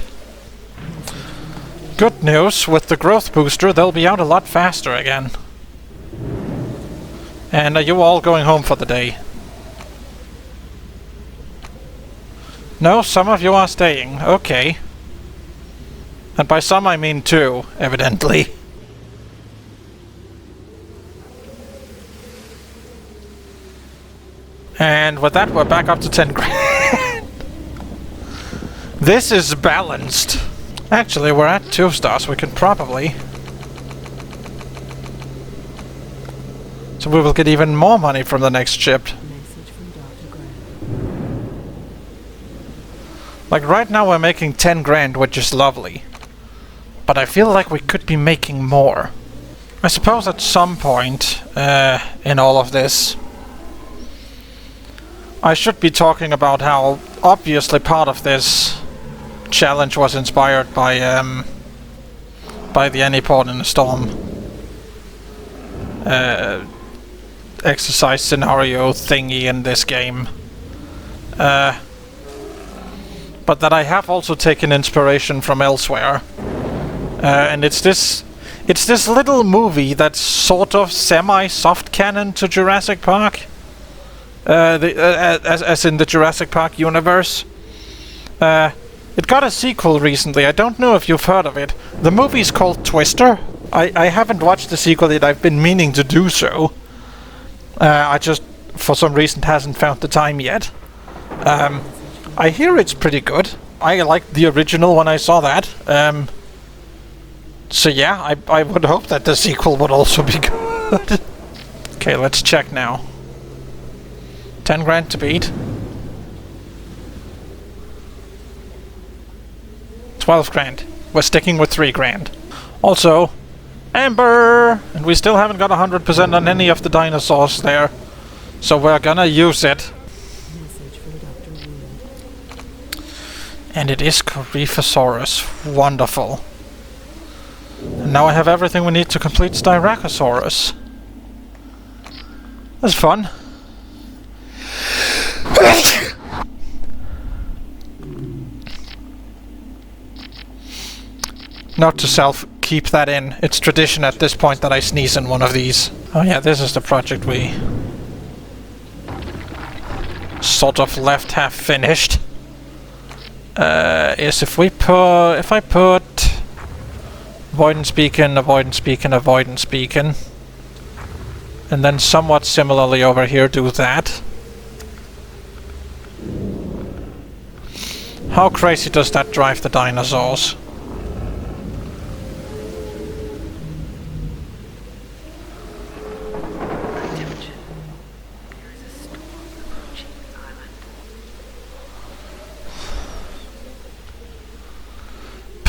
Good news, with the growth booster they'll be out a lot faster again. And are you all going home for the day? No, some of you are staying. Okay. And by some I mean two, evidently. And with that, we're back up to 10 grand. This is balanced. Actually, we're at 2 stars. We can probably... So we will get even more money from the next ship. Like right now we're making 10 grand, which is lovely. But I feel like we could be making more. I suppose at some point in all of this, I should be talking about how obviously part of this challenge was inspired by the Any Port in a Storm exercise scenario thingy in this game. But that I have also taken inspiration from elsewhere. And it's this little movie that's sort of semi-soft canon to Jurassic Park. As in the Jurassic Park universe. It got a sequel recently. I don't know if you've heard of it. The movie's called Twister. I haven't watched the sequel yet. I've been meaning to do so. I just, for some reason, hasn't found the time yet. I hear it's pretty good. I liked the original when I saw that. So yeah, I would hope that the sequel would also be good. Okay, let's check now. 10 grand to beat. 12 grand. We're sticking with 3 grand. Also, Amber! And we still haven't got 100% on any of the dinosaurs there. So we're gonna use it. And it is Coryphosaurus. Wonderful. And now I have everything we need to complete Styracosaurus. That's fun. Note to self, keep that in. It's tradition at this point that I sneeze in one of these. Oh yeah, this is the project we sort of left half finished. Is if I put avoidance beacon, avoidance beacon, avoidance beacon, and then somewhat similarly over here do that. How crazy does that drive the dinosaurs?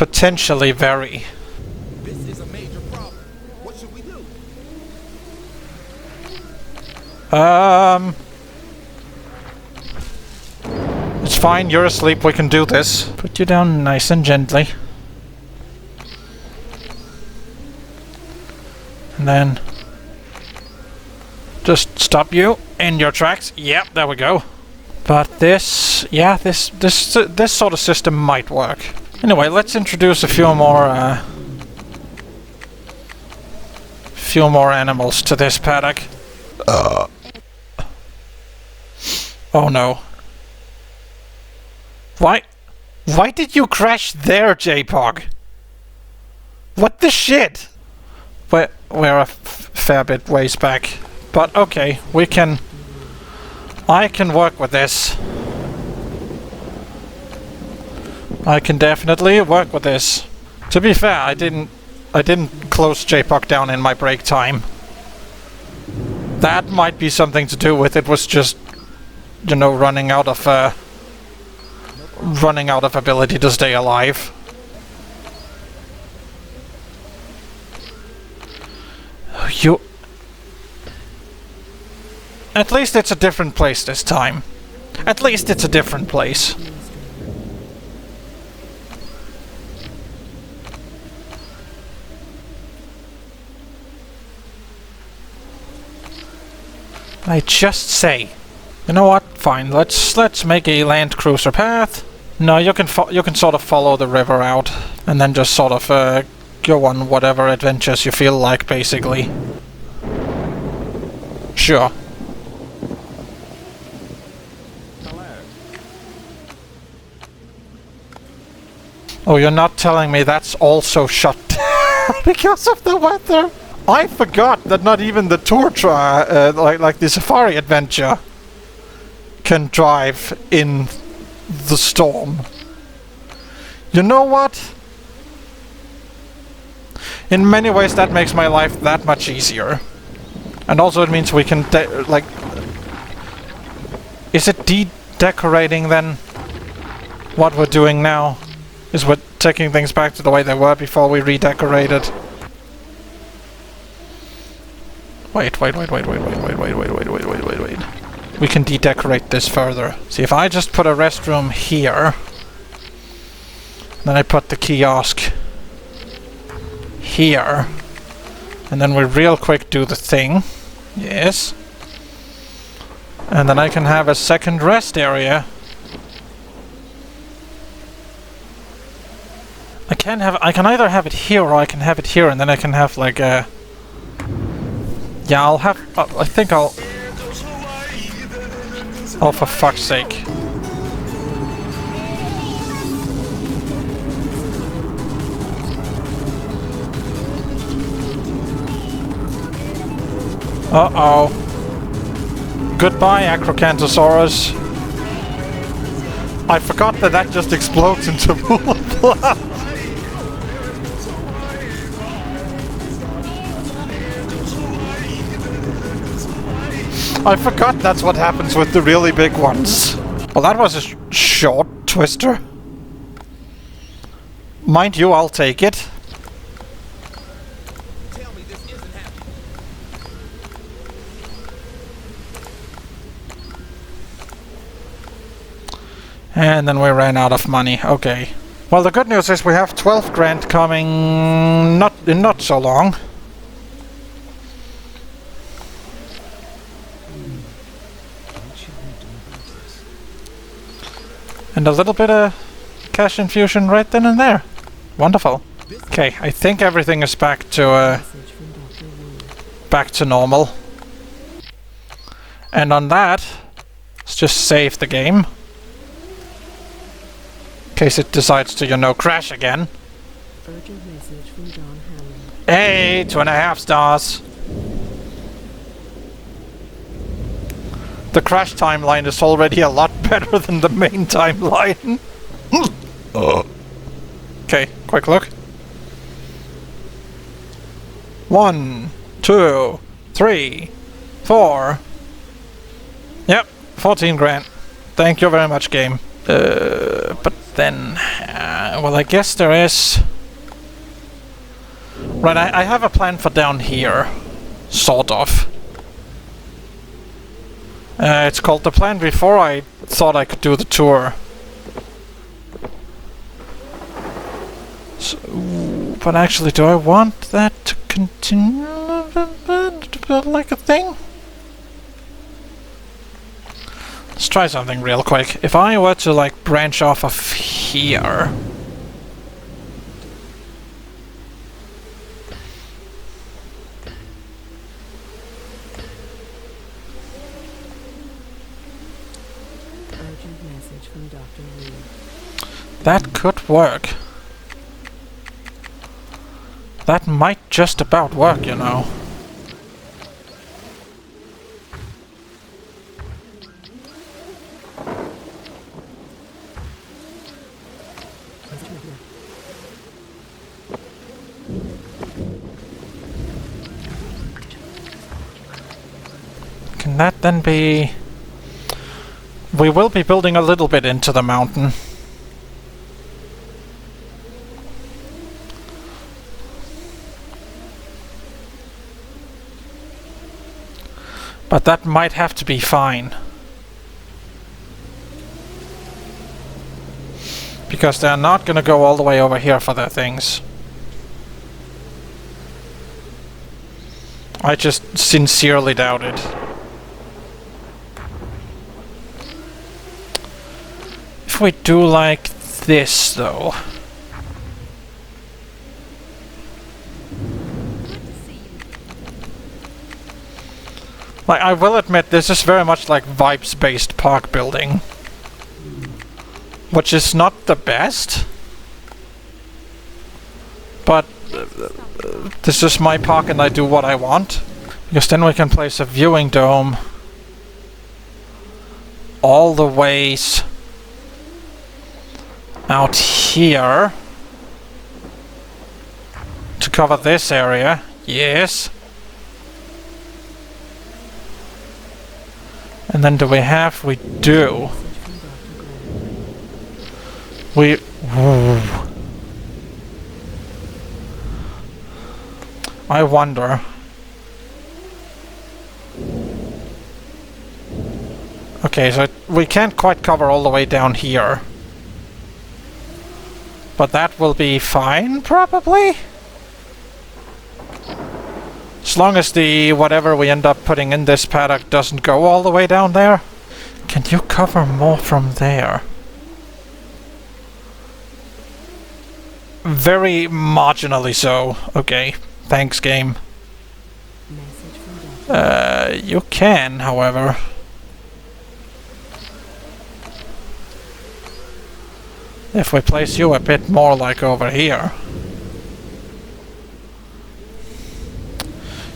potentially very. This is a major problem. What should we do? It's fine, you're asleep, we can do this. Put you down nice and gently. And then just stop you in your tracks. Yep, there we go. But this, yeah, this sort of system might work. Anyway, let's introduce a few more animals to this paddock. Oh no. Why did you crash there, JPOG? What the shit? We're a fair bit ways back. But okay, I can work with this. I can definitely work with this. To be fair, I didn't close JPOG down in my break time. That might be something to do with it was just, you know, running out of ability to stay alive. At least it's a different place this time. At least it's a different place. I just say, you know what? Fine. Let's make a land cruiser path. No, you can sort of follow the river out, and then just sort of go on whatever adventures you feel like, basically. Sure. Oh, you're not telling me that's also shut down because of the weather? I forgot that not even the tour like the safari adventure can drive in the storm. You know what? In many ways that makes my life that much easier. And also it means we can like... Is it de-decorating then? What we're doing now? Is we're taking things back to the way they were before we redecorated. Wait. We can de-decorate this further. See, if I just put a restroom here, then I put the kiosk here, and then we real quick do the thing. Yes. And then I can have a second rest area. I can either have it here or I can have it here, and then I can have like a... Yeah, I'll have... I think I'll... Oh, for fuck's sake. Uh-oh. Goodbye, Acrocanthosaurus. I forgot that just explodes into blood. I forgot that's what happens with the really big ones. Well, that was a short twister. Mind you, I'll take it. Tell me this isn't happening. And then we ran out of money. Okay. Well, the good news is we have 12 grand coming not so long. And a little bit of cash infusion right then and there. Wonderful. Okay, I think everything is back to normal. And on that, let's just save the game. In case it decides to, you know, crash again. Urgent message from John Hammond. Hey, 2.5 stars. The crash timeline is already a lot better than the main timeline. Okay, quick look. 1, 2, 3, 4. Yep, 14 grand. Thank you very much, game. But then Well, I guess there is... Right, I have a plan for down here. Sort of. It's called the plan before I thought I could do the tour. So, but actually, do I want that to continue like a thing? Let's try something real quick. If I were to like branch off of here... Urgent message from Dr. Lee. That could work. That might just about work, you know. Can that then be... We will be building a little bit into the mountain. But that might have to be fine. Because they're not gonna go all the way over here for their things. I just sincerely doubt it. If we do like this, though... Like, I will admit, this is very much like vibes-based park building. Which is not the best. But this is my park and I do what I want. Because then we can place a viewing dome all the ways out here to cover this area. Yes. And then do we have? We do. We... I wonder... Okay, so we can't quite cover all the way down here. But that will be fine, probably? As long as the whatever we end up putting in this paddock doesn't go all the way down there. Can you cover more from there? Very marginally so. Okay. Thanks, game. Message from Dr. You can, however. If we place you a bit more like over here.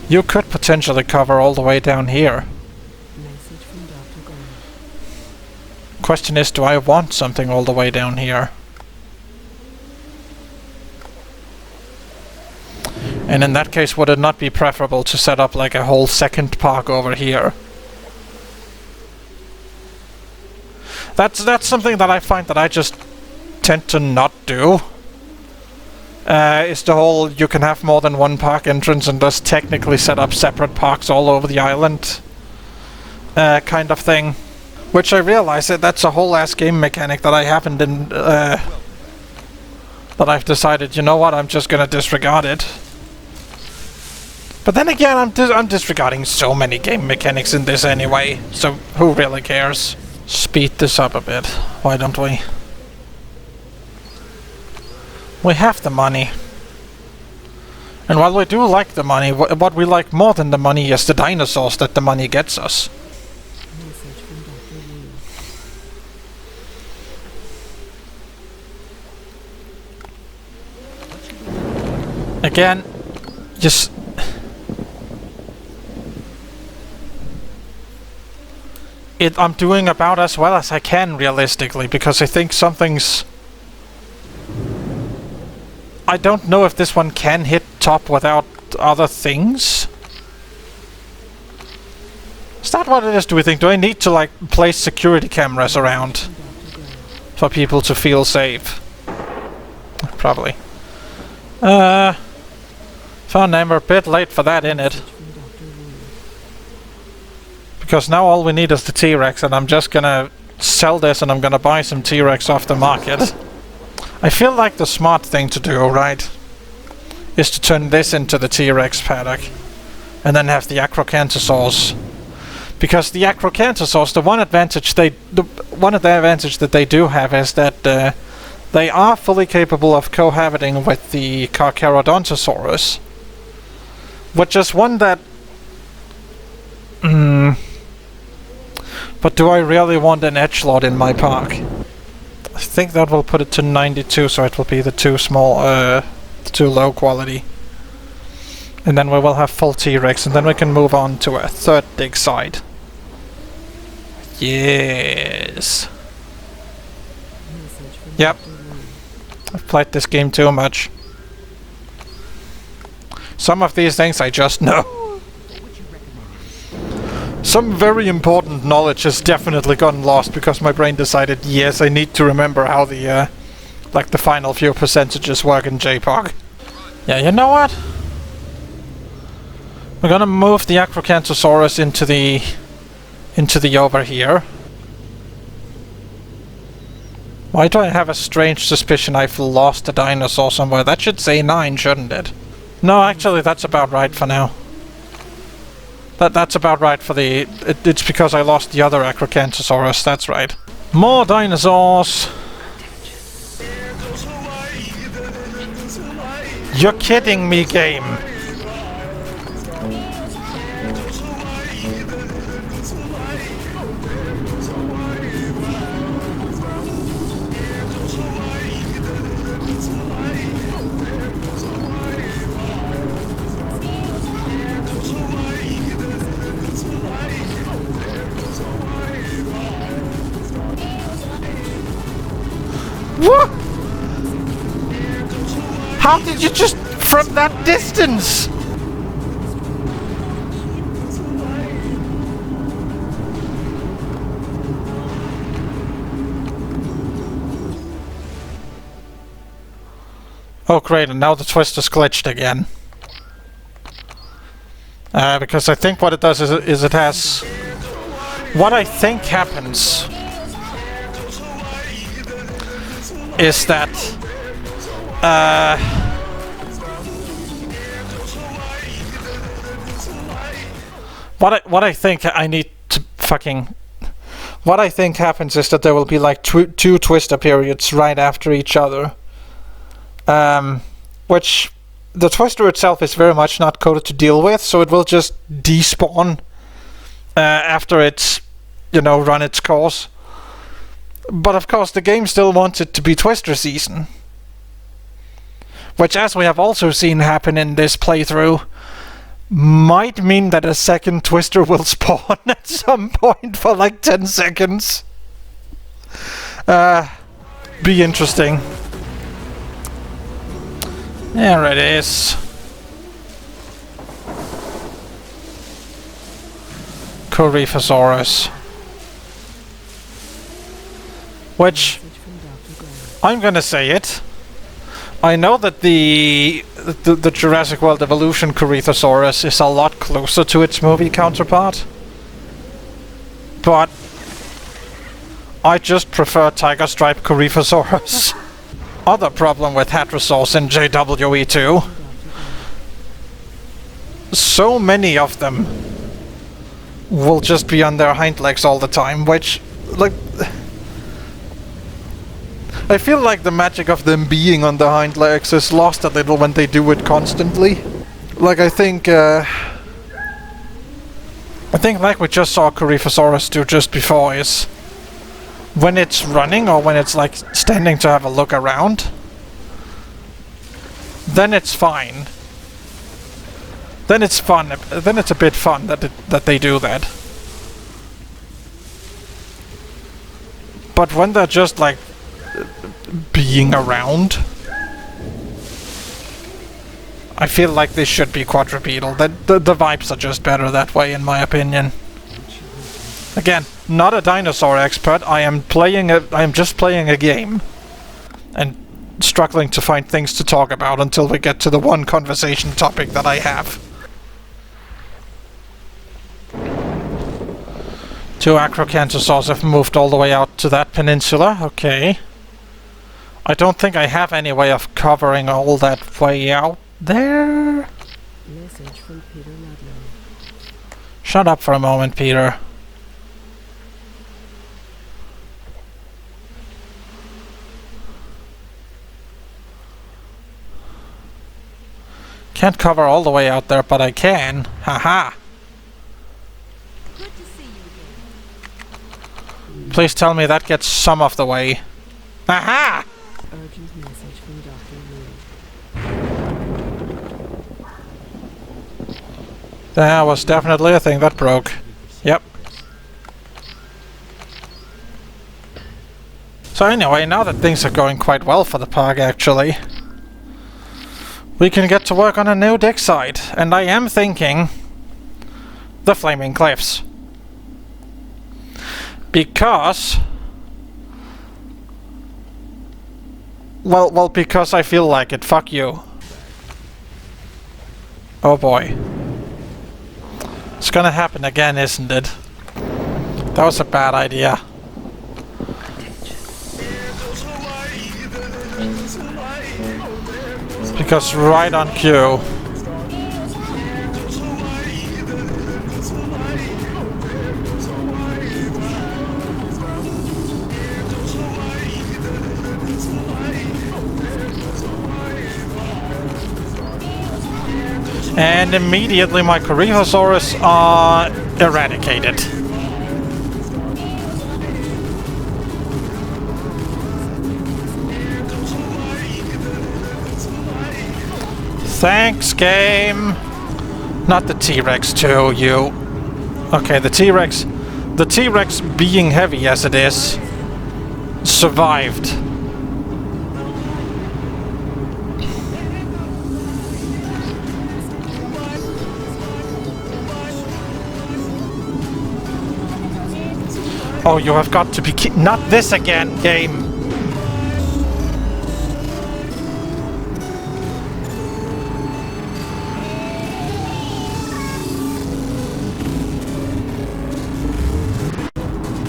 You could potentially cover all the way down here. Message from Dr. Gold. Question is, do I want something all the way down here? And in that case, would it not be preferable to set up like a whole second park over here? That's something that I find that I just tend to not do. Is the whole you can have more than one park entrance and thus technically set up separate parks all over the island kind of thing. Which I realize that that's a whole ass game mechanic that I haven't that I've decided, you know what, I'm just gonna disregard it. But then again, I'm disregarding so many game mechanics in this anyway, so who really cares? Speed this up a bit, why don't we? We have the money. And while we do like the money, what we like more than the money is the dinosaurs that the money gets us. Message from Dr. Lee. Again, just... I'm doing about as well as I can, realistically, because I think something's... I don't know if this one can hit top without other things. Is that what it is, do we think? Do I need to, like, place security cameras around for people to feel safe? probably. Phone name, we're a bit late for that, innit? From Dr. Wu. Because now all we need is the T-Rex, and I'm just gonna sell this and I'm gonna buy some T-Rex off the market. I feel like the smart thing to do, right, is to turn this into the T-Rex paddock, and then have the Acrocanthosaurs. Because the Acrocanthosaurs, the one advantage that they do have is that they are fully capable of cohabiting with the Carcharodontosaurus, which is one that. But do I really want an edgelord in my park? I think that will put it to 92, so it will be the too small, too low quality. And then we will have full T-Rex, and then we can move on to a third dig site. Yes. Message from Yep. Dr. Wu. I've played this game too much. Some of these things I just know. Some very important knowledge has definitely gotten lost because my brain decided, yes, I need to remember how the, like the final few percentages work in JPOG. Yeah, you know what? We're gonna move the Acrocanthosaurus into the over here. Why do I have a strange suspicion I've lost a dinosaur somewhere? That should say 9, shouldn't it? No, actually, that's about right for now. That's about right for the... It's because I lost the other Acrocanthosaurus, that's right. More dinosaurs! You're kidding me, game! What? How did you just... from that distance? Oh great, and now the twist is glitched again. Because I think what it does is it has... What I think happens... is that... What I think I need to fucking... What I think happens is that there will be like two twister periods right after each other. Which the twister itself is very much not coded to deal with, so it will just despawn after it's, you know, run its course. But of course the game still wants it to be twister season. Which, as we have also seen happen in this playthrough, might mean that a second twister will spawn at some point for like 10 seconds. Be interesting. There it is. Coryphosaurus. Which, Message from Dr. Graham. I'm gonna say it. I know that the Jurassic World Evolution Coryphosaurus is a lot closer to its movie counterpart. But I just prefer Tiger Stripe Coryphosaurus. Other problem with Hadrosaurs in JWE2. So many of them will just be on their hind legs all the time, which, like... I feel like the magic of them being on the hind legs is lost a little when they do it constantly. Like, I think like we just saw Coryphosaurus do just before is... when it's running or when it's like standing to have a look around, then it's fine. Then it's fun. Then it's a bit fun that they do that. But when they're just like being around, I feel like they should be quadrupedal. The vibes are just better that way, in my opinion. Again, not a dinosaur expert. I am just playing a game, and struggling to find things to talk about until we get to the one conversation topic that I have. 2 acrocanthosaurs have moved all the way out to that peninsula. Okay. I don't think I have any way of covering all that way out there. Message from Peter Ludlow. Shut up for a moment, Peter. Can't cover all the way out there, but I can. Haha. Good to see you again. Please tell me that gets some of the way. Aha! Urgent message from Dr. Wu. That was definitely a thing that broke. Yep. So anyway, now that things are going quite well for the park actually, we can get to work on a new dig site, and I am thinking the Flaming Cliffs. Because well, because I feel like it. Fuck you. Oh boy. It's gonna happen again, isn't it? That was a bad idea. Because right on cue. And immediately my Coryphosaurus are eradicated. Thanks, game! Not the T-Rex too, you. Okay, the T-Rex being heavy as it is, survived. Oh, you have got to be not this again, game!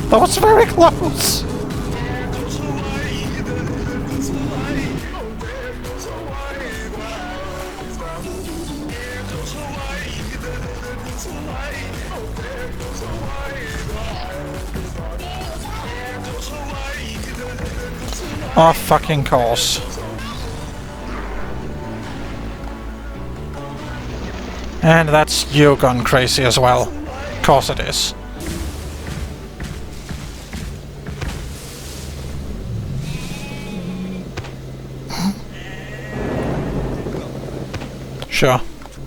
That was very close! Oh, fucking course. And that's you gone crazy as well. Course it is. Sure.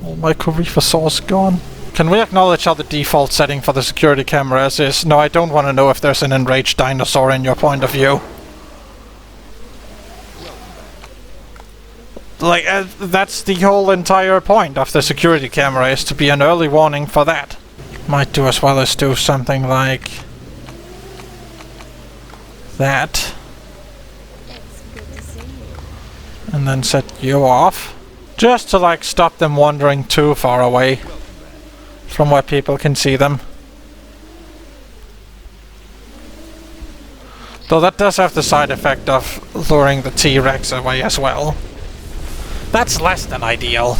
All my Coryphosaurs gone. Can we acknowledge how the default setting for the security cameras is? No, I don't want to know if there's an enraged dinosaur in your point of view. Like, that's the whole entire point of the security camera, is to be an early warning for that. Might do as well as do something like that. And then set you off. Just to, like, stop them wandering too far away from where people can see them. Though that does have the side effect of luring the T-Rex away as well. That's less than ideal.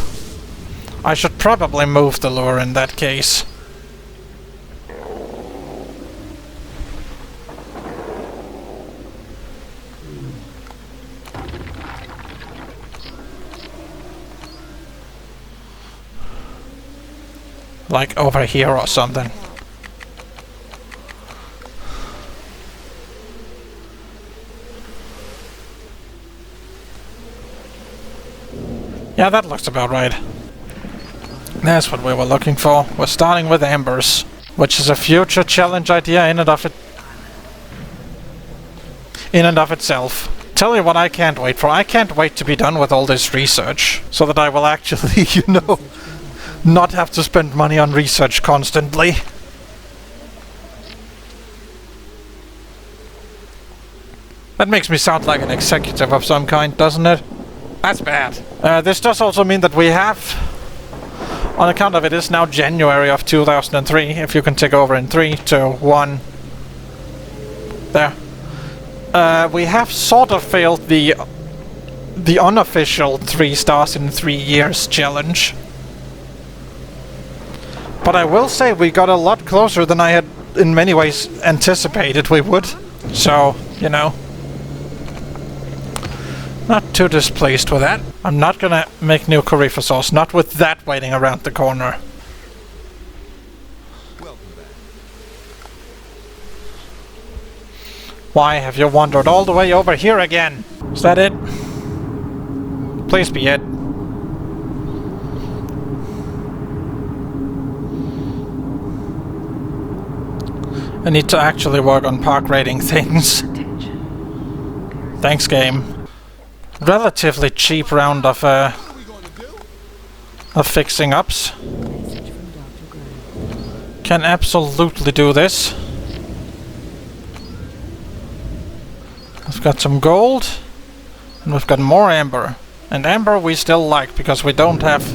I should probably move the lure in that case. Like over here or something. Yeah, that looks about right. That's what we were looking for. We're starting with embers, which is a future challenge idea in and of itself. Tell you what I can't wait for. I can't wait to be done with all this research, so that I will actually, you know, not have to spend money on research constantly. That makes me sound like an executive of some kind, doesn't it? That's bad. This does also mean that we have, on account of it is now January of 2003, if you can take over in 3, 2, 1. There. We have sort of failed the unofficial 3 stars in 3 years challenge. But I will say we got a lot closer than I had in many ways anticipated we would. So, you know. Not too displeased with that. I'm not gonna make new Corifa sauce, not with that waiting around the corner. Welcome back. Why have you wandered all the way over here again? Is that it? Please be it. I need to actually work on park rating things. Thanks, game. Relatively cheap round of fixing ups. Message from Dr. Gray. Can absolutely do this. We've got some gold, and we've got more amber. And amber we still like, because we don't have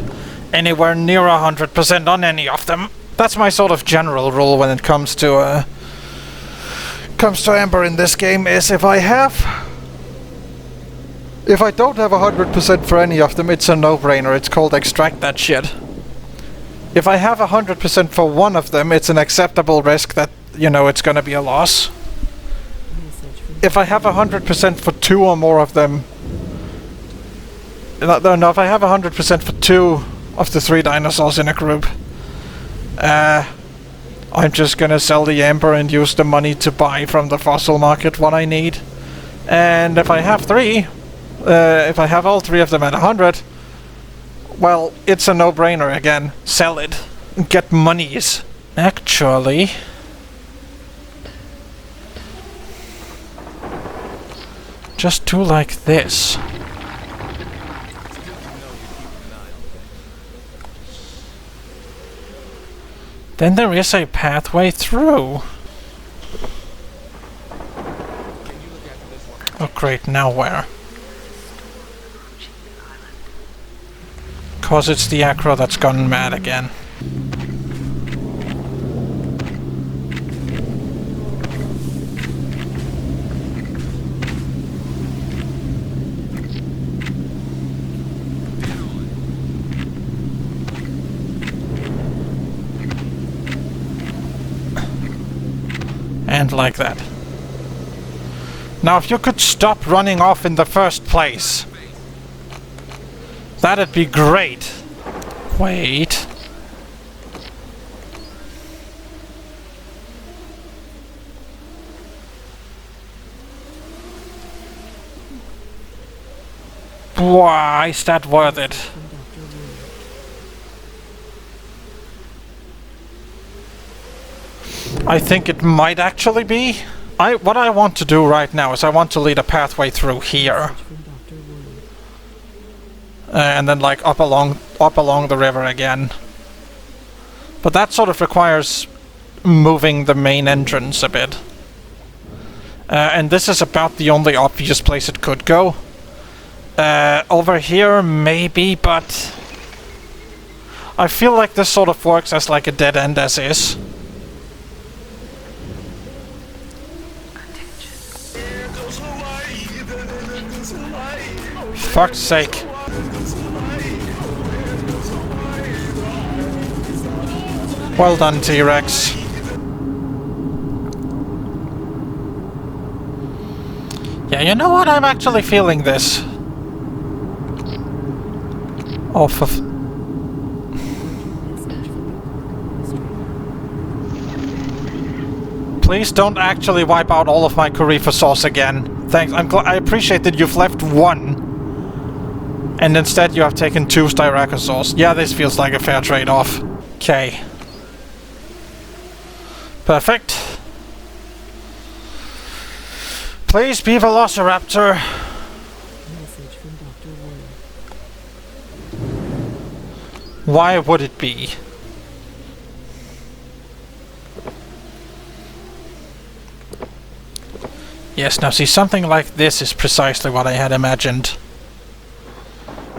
anywhere near 100% on any of them. That's my sort of general rule when it comes to amber in this game, is if I don't have 100% for any of them, it's a no-brainer. It's called extract that shit. If I have 100% for one of them, it's an acceptable risk that, you know, it's gonna be a loss. Message from If I have 100% for 2 or more of them... No, if I have 100% for 2 of the 3 dinosaurs in a group, I'm just gonna sell the amber and use the money to buy from the fossil market what I need. And if I have 3, if I have all 3 of them at 100, well, it's a no-brainer again. Sell it. Get monies. Actually... just do like this. It's good to know you're keeping an eye on things. Then there is a pathway through. Can you look after this one? Oh great, now where? Cause it's the acro that's gone mad again. And like that. Now if you could stop running off in the first place. That'd be great. Wait. Why is that worth it? from Dr. Wu. I think it might actually be. What I want to do right now is I want to lead a pathway through here. Message from Dr. Wu. And then like up along the river again. But that sort of requires moving the main entrance a bit. And this is about the only obvious place it could go. Over here maybe, but I feel like this sort of works as like a dead end as is. Fuck's sake. Well done, T-Rex. Yeah, you know what? I'm actually feeling this. Oh, Message from please don't actually wipe out all of my Corifa sauce again. Thanks. I appreciate that you've left 1. And instead you have taken 2 Styracosaurs. Yeah, this feels like a fair trade-off. Okay. Perfect. Please be Velociraptor. Message from Dr. Wu. Why would it be? Yes, now see, something like this is precisely what I had imagined.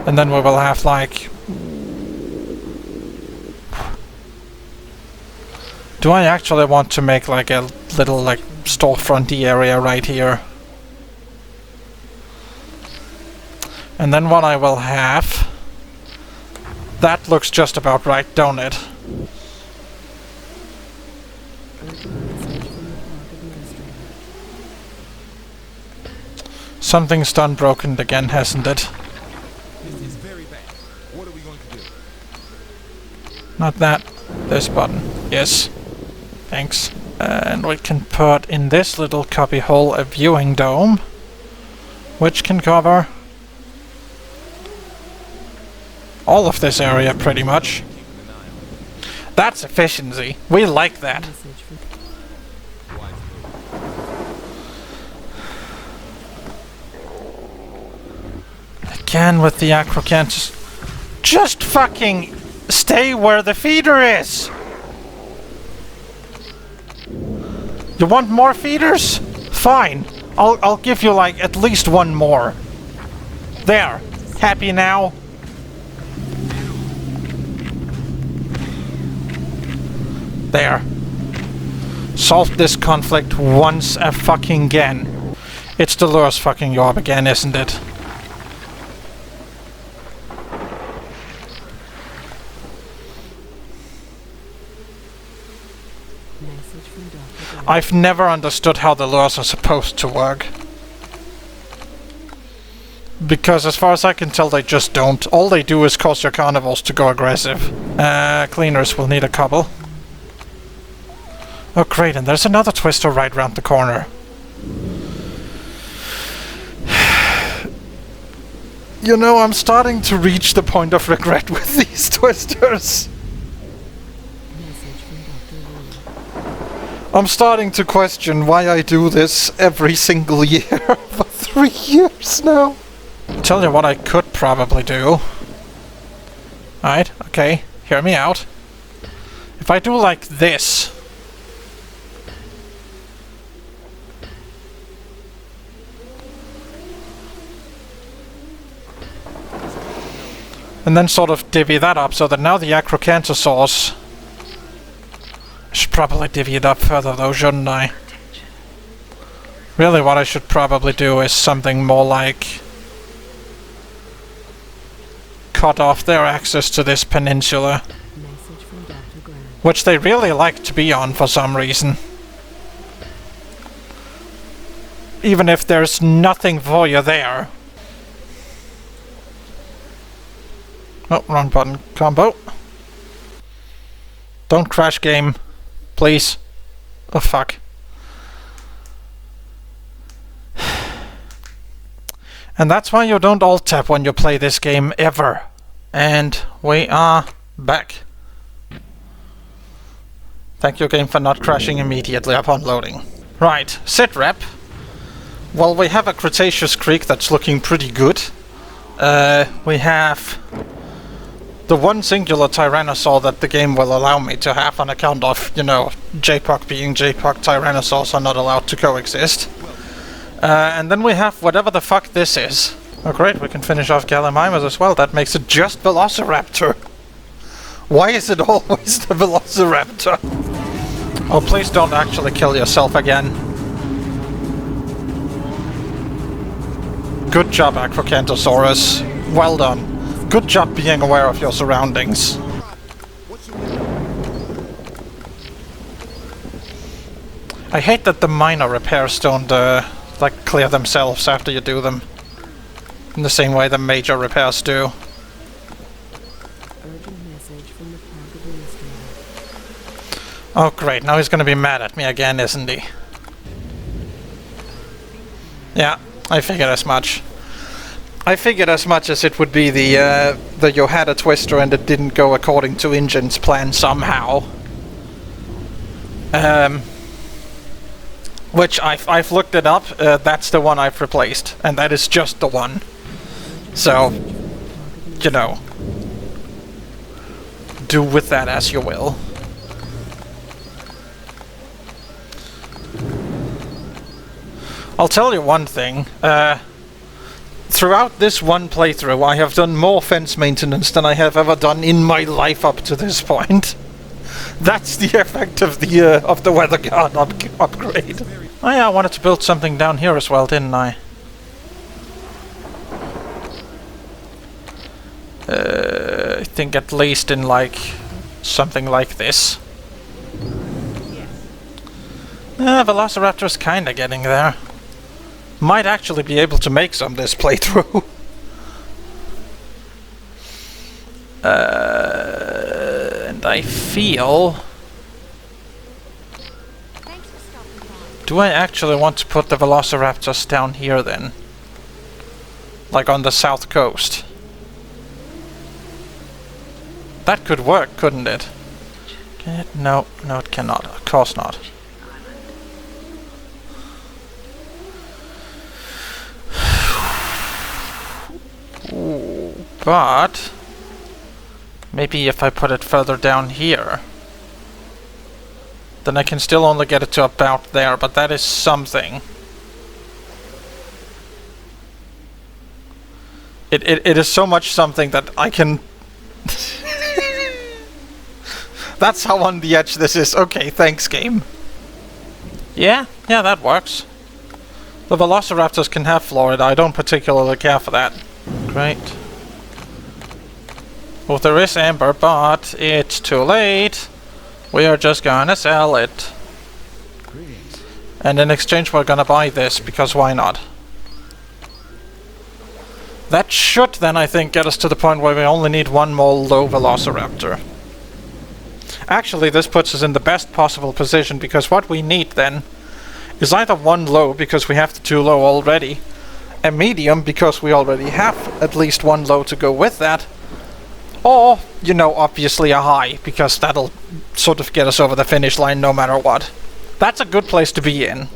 And then we will have, like... Do I actually want to make, like, a little, like, storefronty area right here? And then what I will have... That looks just about right, don't it? Something's done broken again, hasn't it? This is very bad. What are we going to do? Not that. This button. Yes. Thanks. And we can put in this little cubby hole a viewing dome, which can cover all of this area pretty much. That's efficiency. We like that. Message from Again with the acrocanthus. Just fucking stay where the feeder is! You want more feeders? Fine. I'll give you like at least one more. There. Happy now? There. Solve this conflict once a fucking again. It's the lure's fucking you up again, isn't it? message from Dr. Grant. I've never understood how the lures are supposed to work. Because as far as I can tell, they just don't. All they do is cause your carnivores to go aggressive. Cleaners will need a couple. Oh great, and there's another twister right round the corner. You know, I'm starting to reach the point of regret with these twisters. Message from Dr. Wu. I'm starting to question why I do this every single year for 3 years now. Tell you what I could probably do. Alright, okay, hear me out. If I do like this... and then sort of divvy that up so that now the acrocanthosaurs... I should probably divvy it up further though, shouldn't I? Really what I should probably do is something more like... cut off their access to this peninsula. Message from Dr. Grant. Which they really like to be on for some reason. Even if there's nothing for you there. Oh, wrong button. Combo. Don't crash game. Please. Oh fuck. And that's why you don't alt-tap when you play this game, ever. And we are back. Thank you, game, for not crashing immediately upon loading. Right, sit rep. Well, we have a Cretaceous Creek that's looking pretty good. We have the one singular Tyrannosaur that the game will allow me to have on account of, you know, JPOG being JPOG, Tyrannosaurs are not allowed to coexist. And then we have whatever the fuck this is. Oh great, we can finish off Gallimimus as well. That makes it just Velociraptor. Why is it always the Velociraptor? Oh, please don't actually kill yourself again. Good job, Acrocanthosaurus. Well done. Good job being aware of your surroundings. I hate that the minor repairs don't, like, clear themselves after you do them. In the same way the major repairs do. Urgent message from the park administrator. Oh great, now he's gonna be mad at me again, isn't he? Yeah, I figured as much. I figured as much as it would be the you had a twister and it didn't go according to Ingen's plan somehow. Which I've looked it up, that's the one I've replaced, and that is just the one. So, you know, do with that as you will. I'll tell you one thing. Throughout this one playthrough, I have done more fence maintenance than I have ever done in my life up to this point. That's the effect of the weather guard upgrade. Oh yeah, I wanted to build something down here as well, didn't I? I think at least in like something like this. Velociraptor's kinda getting there. Might actually be able to make some this playthrough. And I feel... Do I actually want to put the Velociraptors down here then? Like on the south coast? That could work, couldn't it? Can it? No, no it cannot. Of course not. Ooh, but... maybe if I put it further down here... then I can still only get it to about there, but that is something. It is so much something that I can... That's how on the edge this is. Okay, thanks, game. Yeah, that works. The Velociraptors can have Florida. I don't particularly care for that. Great. Well, there is amber, but it's too late. We are just gonna sell it. And in exchange we're gonna buy this, because why not? That should then, I think, get us to the point where we only need one more low Velociraptor. Actually, this puts us in the best possible position, because what we need then is either one low, because we have the two low already, a medium, because we already have at least one low to go with that, or, you know, obviously a high, because that'll sort of get us over the finish line no matter what. That's a good place to be in.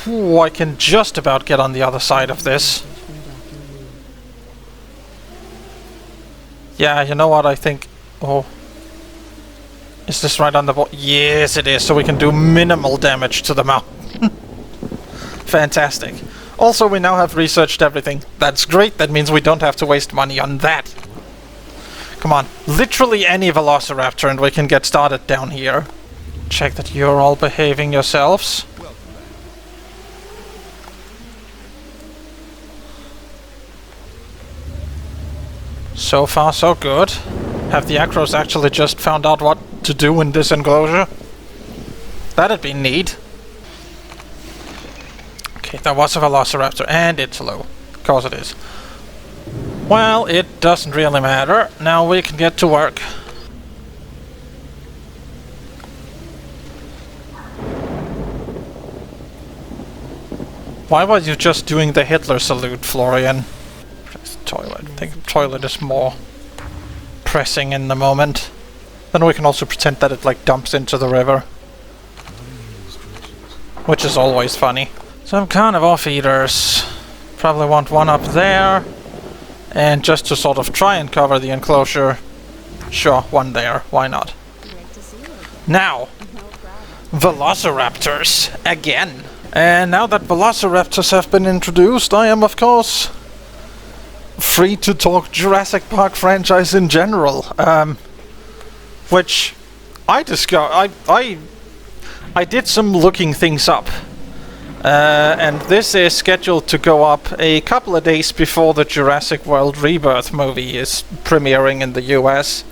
Ooh, I can just about get on the other side of this. Yeah, you know what, I think... Oh. Is this right on the ball? Yes, it is, so we can do minimal damage to the mountain. Fantastic. Also, we now have researched everything. That's great, that means we don't have to waste money on that. Come on, literally any Velociraptor and we can get started down here. Check that you're all behaving yourselves. So far, so good. Have the Acros actually just found out what to do in this enclosure? That'd be neat. Okay, that was a Velociraptor, and it's low. Of course it is. Well, it doesn't really matter. Now we can get to work. Why was you just doing the Hitler salute, Florian? Press toilet. I think toilet is more pressing in the moment. Then we can also pretend that it like dumps into the river. Which is always funny. Some carnivore feeders. Probably want one up there. And just to sort of try and cover the enclosure. Sure, one there. Why not? Now, Velociraptors again. And now that Velociraptors have been introduced, I am of course free to talk Jurassic Park franchise in general. Which I discovered. I did some looking things up. And this is scheduled to go up a couple of days before the Jurassic World Rebirth movie is premiering in the US.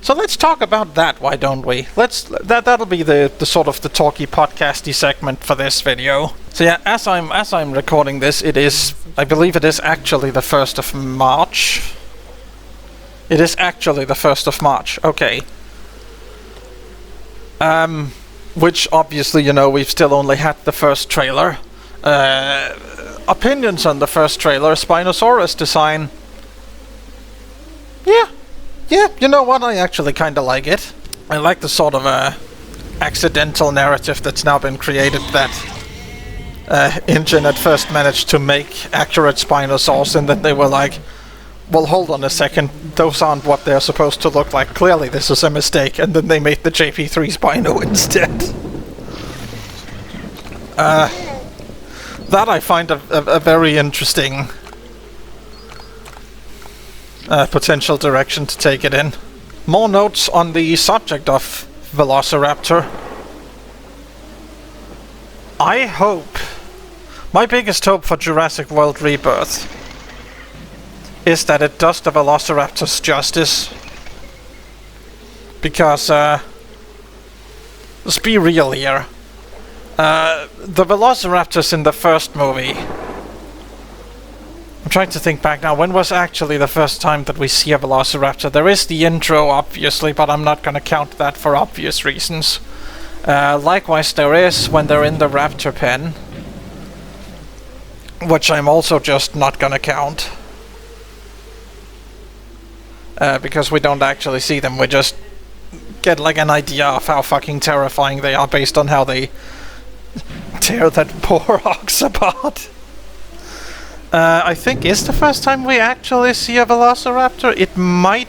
So let's talk about that, why don't we? That'll be the sort of the talky podcasty segment for this video. So yeah, as I'm recording this, it is, I believe it is actually the 1st of March. It is actually the 1st of March, okay. Which obviously, you know, we've still only had the first trailer. Opinions on the first trailer, Spinosaurus design. Yeah, you know what, I actually kinda like it. I like the sort of accidental narrative that's now been created that InGen at first managed to make accurate Spinosaurs, and then they were like, well, hold on a second, those aren't what they're supposed to look like. Clearly this is a mistake, and then they made the JP3 Spino instead. That I find a very interesting potential direction to take it in. More notes on the subject of Velociraptor. I hope, my biggest hope for Jurassic World Rebirth is that it does the Velociraptors justice. Because, let's be real here. The Velociraptors in the first movie... I'm trying to think back now, when was actually the first time that we see a Velociraptor? There is the intro, obviously, but I'm not gonna count that for obvious reasons. Likewise, there is when they're in the raptor pen, which I'm also just not gonna count. Because we don't actually see them, we just get like an idea of how fucking terrifying they are based on how they tear that poor ox apart. I think is the first time we actually see a Velociraptor. It might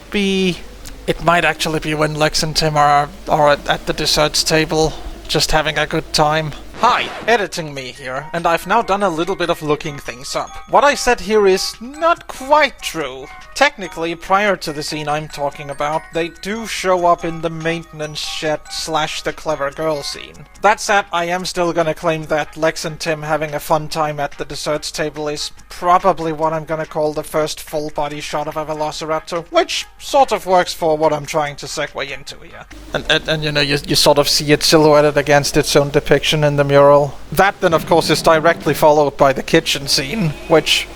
actually be when Lex and Tim are at the desserts table, just having a good time. Hi, editing me here, and I've now done a little bit of looking things up. What I said here is not quite true. Technically, prior to the scene I'm talking about, they do show up in the maintenance shed / the clever girl scene. That said, I am still gonna claim that Lex and Tim having a fun time at the desserts table is probably what I'm gonna call the first full body shot of a Velociraptor, which sort of works for what I'm trying to segue into here. And you know, you sort of see it silhouetted against its own depiction in the mural. That then of course is directly followed by the kitchen scene, which...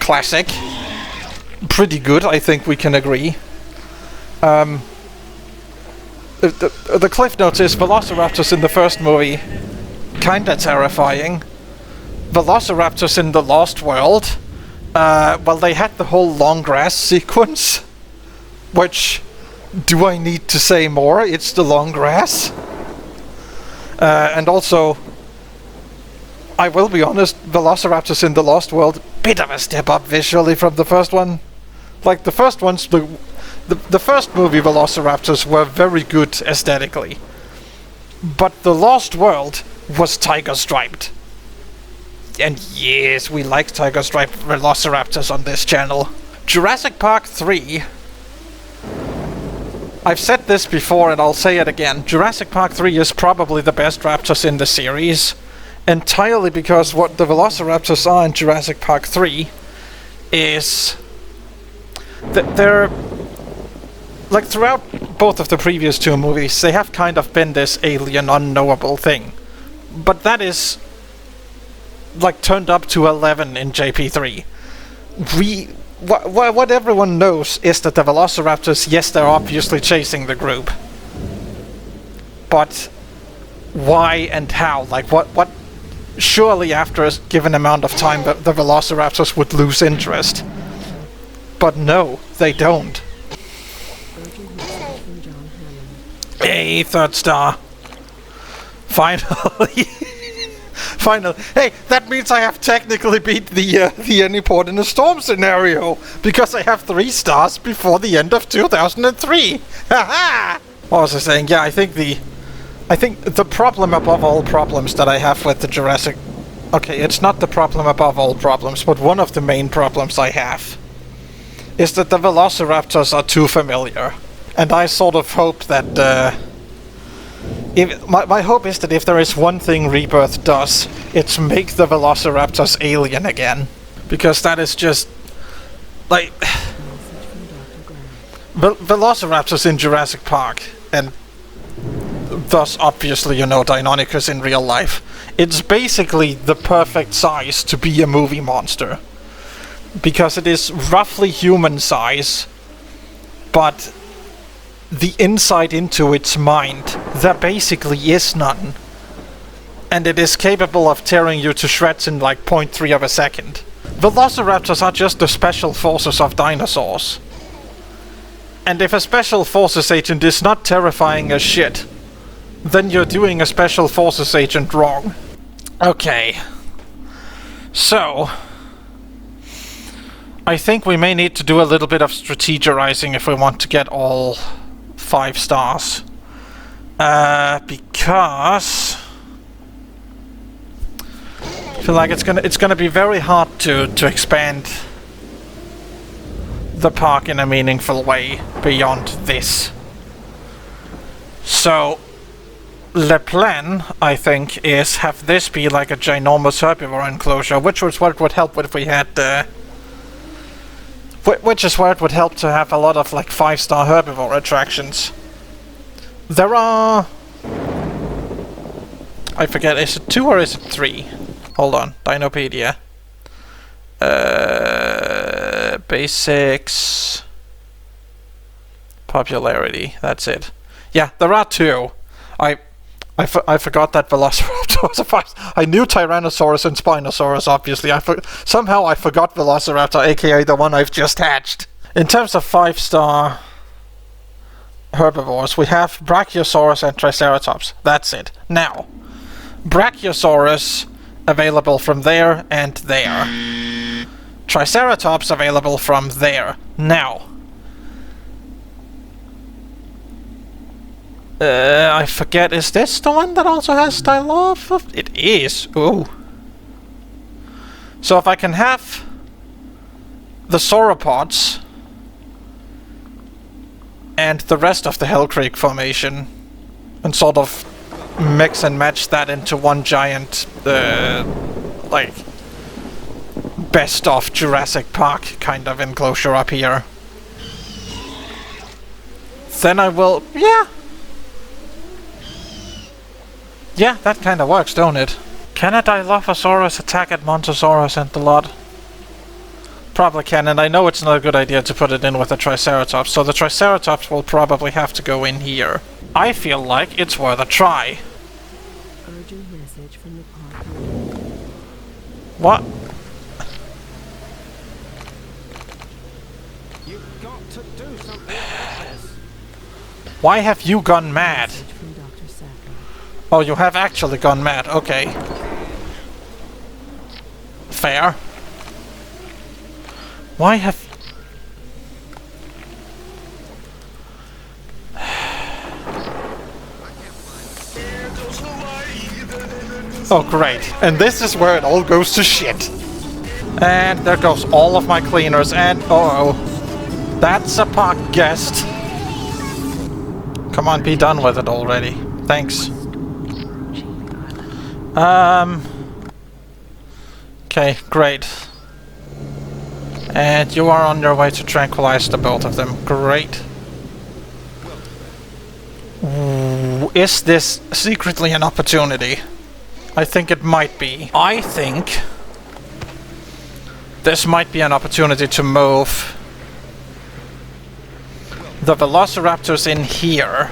classic. Pretty good, I think we can agree. The cliff notes is Velociraptors in the first movie, kinda terrifying. Velociraptors in the Lost World, well, they had the whole long grass sequence, which, do I need to say more? It's the long grass. And also, I will be honest, Velociraptors in the Lost World, bit of a step up visually from the first one. Like, the first ones, the first movie Velociraptors were very good aesthetically. But the Lost World was tiger-striped. And yes, we like tiger-striped Velociraptors on this channel. Jurassic Park 3... I've said this before and I'll say it again. Jurassic Park 3 is probably the best raptors in the series. Entirely because what the Velociraptors are in Jurassic Park 3 is... they're... like, throughout both of the previous two movies, they have kind of been this alien, unknowable thing. But that is... like, turned up to 11 in JP3. What everyone knows is that the Velociraptors, yes, they're obviously chasing the group. But... why and how? Like, what... surely after a given amount of time the Velociraptors would lose interest. But no, they don't. Hey, third star. Finally. Finally. Hey, that means I have technically beat the any port in a storm scenario, because I have 3 stars before the end of 2003. Haha! What was I saying? Yeah, I think the problem above all problems that I have with the Jurassic... okay, it's not the problem above all problems, but one of the main problems I have is that the Velociraptors are too familiar. And I sort of hope that... my hope is that if there is one thing Rebirth does, it's make the Velociraptors alien again. Because that is just... like... Velociraptors in Jurassic Park, and thus obviously, you know, Deinonychus in real life, it's basically the perfect size to be a movie monster. Because it is roughly human size, but the insight into its mind, there basically is none. And it is capable of tearing you to shreds in like 0.3 of a second. Velociraptors are just the special forces of dinosaurs. And if a special forces agent is not terrifying as shit, then you're doing a special forces agent wrong. Okay. So... I think we may need to do a little bit of strategizing if we want to get all 5 stars. Because I feel like it's gonna be very hard to expand the park in a meaningful way beyond this. So the plan, I think, is have this be like a ginormous herbivore enclosure, which was what would help if we had which is where it would help to have a lot of like 5-star herbivore attractions. There are, I forget, is it 2 or is it 3? Hold on, Dinopedia. Basics, popularity, that's it. Yeah, there are 2. I forgot that Velociraptor was a 5. I knew Tyrannosaurus and Spinosaurus, obviously. Somehow I forgot Velociraptor, aka the one I've just hatched. In terms of 5-star herbivores, we have Brachiosaurus and Triceratops. That's it. Now, Brachiosaurus available from there and there. Triceratops available from there. Now, I forget, is this the one that also has Styloph? It is. Ooh. So if I can have the sauropods and the rest of the Hell Creek formation and sort of mix and match that into one giant, like, best of Jurassic Park kind of enclosure up here, then I will, yeah, that kind of works, don't it? Can a Dilophosaurus attack at Montosaurus and the lot? Probably can, and I know it's not a good idea to put it in with a Triceratops, so the Triceratops will probably have to go in here. I feel like it's worth a try. Urgent message from the park. What? You've got to do something about this. Why have you gone mad? Message from Dr. Saka. Oh, you have actually gone mad. Okay. Fair. Why have... Oh, great. And this is where it all goes to shit. And there goes all of my cleaners, and uh-oh. That's a park guest. Come on, be done with it already. Thanks. Okay, great. And you are on your way to tranquilize the both of them. Great. Is this secretly an opportunity? I think it might be. I think this might be an opportunity to move the Velociraptors in here.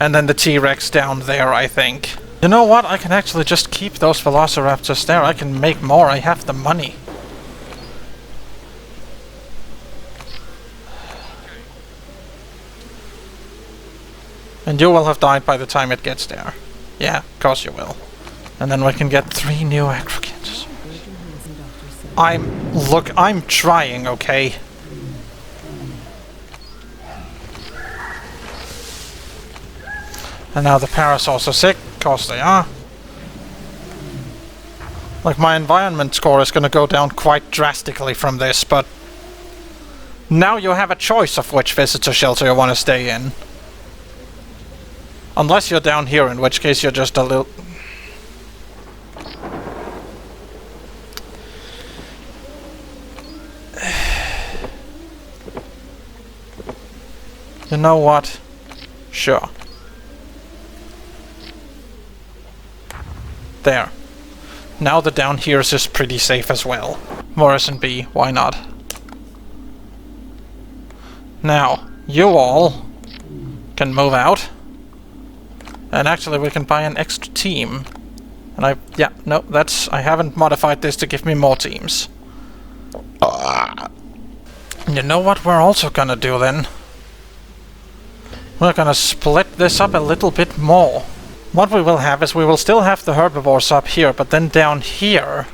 And then the T-Rex down there, I think. You know what? I can actually just keep those Velociraptors there. I can make more. I have the money. And you will have died by the time it gets there. Yeah, of course you will. And then we can get 3 new Acrokins. I'm trying, okay? And now the Parasaurs are sick, of course they are. Like, my environment score is gonna go down quite drastically from this, but now you have a choice of which visitor shelter you want to stay in. Unless you're down here, in which case you're just a little... You know what? Sure. There. Now the down here is pretty safe as well. Morrison B, why not? Now, you all can move out. And actually we can buy an extra team. And I haven't modified this to give me more teams. You know what we're also gonna do then? We're gonna split this up a little bit more. What we will have is we will still have the herbivores up here, but then down here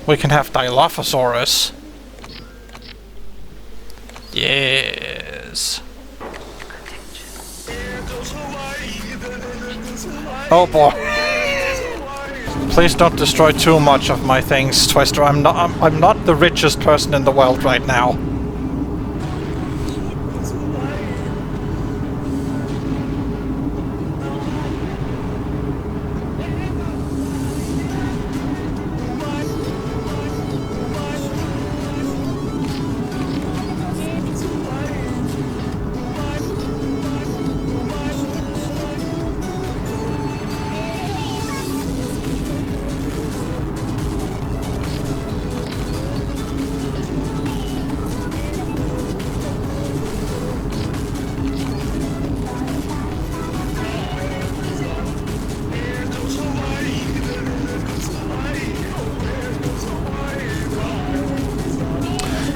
We can have Dilophosaurus. Yes. Oh boy. Please don't destroy too much of my things, Twister. I'm not the richest person in the world right now.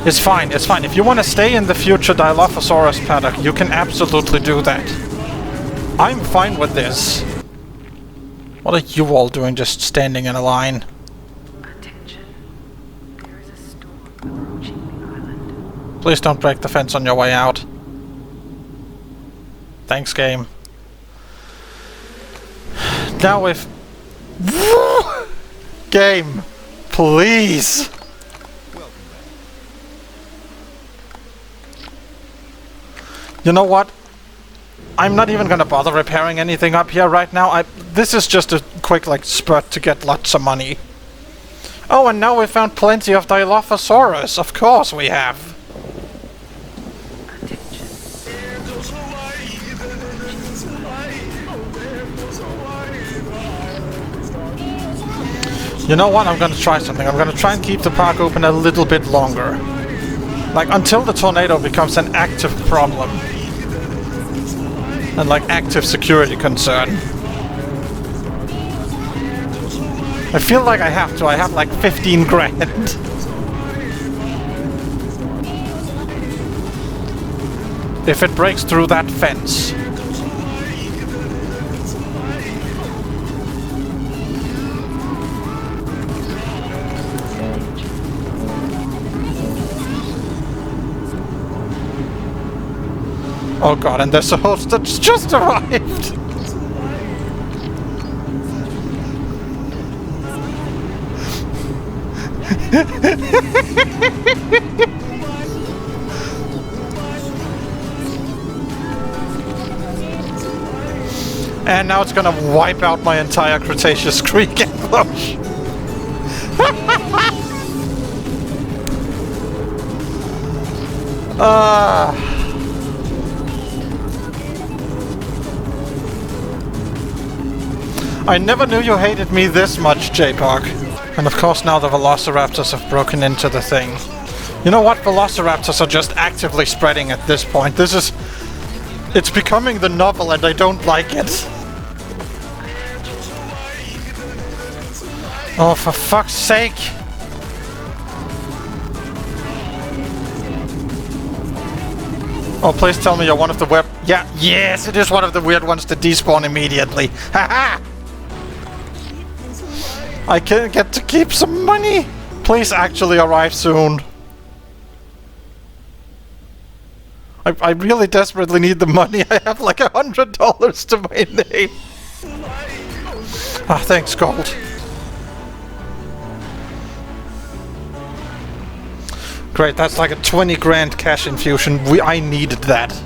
It's fine, it's fine. If you want to stay in the future Dilophosaurus paddock, you can absolutely do that. I'm fine with this. What are you all doing just standing in a line? Attention. There is a storm approaching the island. Please don't break the fence on your way out. Thanks, game. Now if... Game, please! You know what? I'm not even gonna bother repairing anything up here right now. This is just a quick, like, spurt to get lots of money. Oh, and now we found plenty of Dilophosaurus. Of course we have. You know what? I'm gonna try something. I'm gonna try and keep the park open a little bit longer. Like, until the tornado becomes an active problem. And, like, active security concern. I feel like I have to. I have, like, 15 grand. If it breaks through that fence. Oh god, and there's a host that's just arrived! And now it's gonna wipe out my entire Cretaceous Creek enclosure. I never knew you hated me this much, JPOG. And of course now the Velociraptors have broken into the thing. You know what? Velociraptors are just actively spreading at this point. It's becoming the novel and I don't like it. Oh, for fuck's sake! Oh, please tell me you're one of the weird... Yeah, yes, it is one of the weird ones to despawn immediately. Haha! I can get to keep some money! Please actually arrive soon. I really desperately need the money. I have like $100 to my name. Ah, thanks, Gold. Great, that's like a 20 grand cash infusion. I needed that.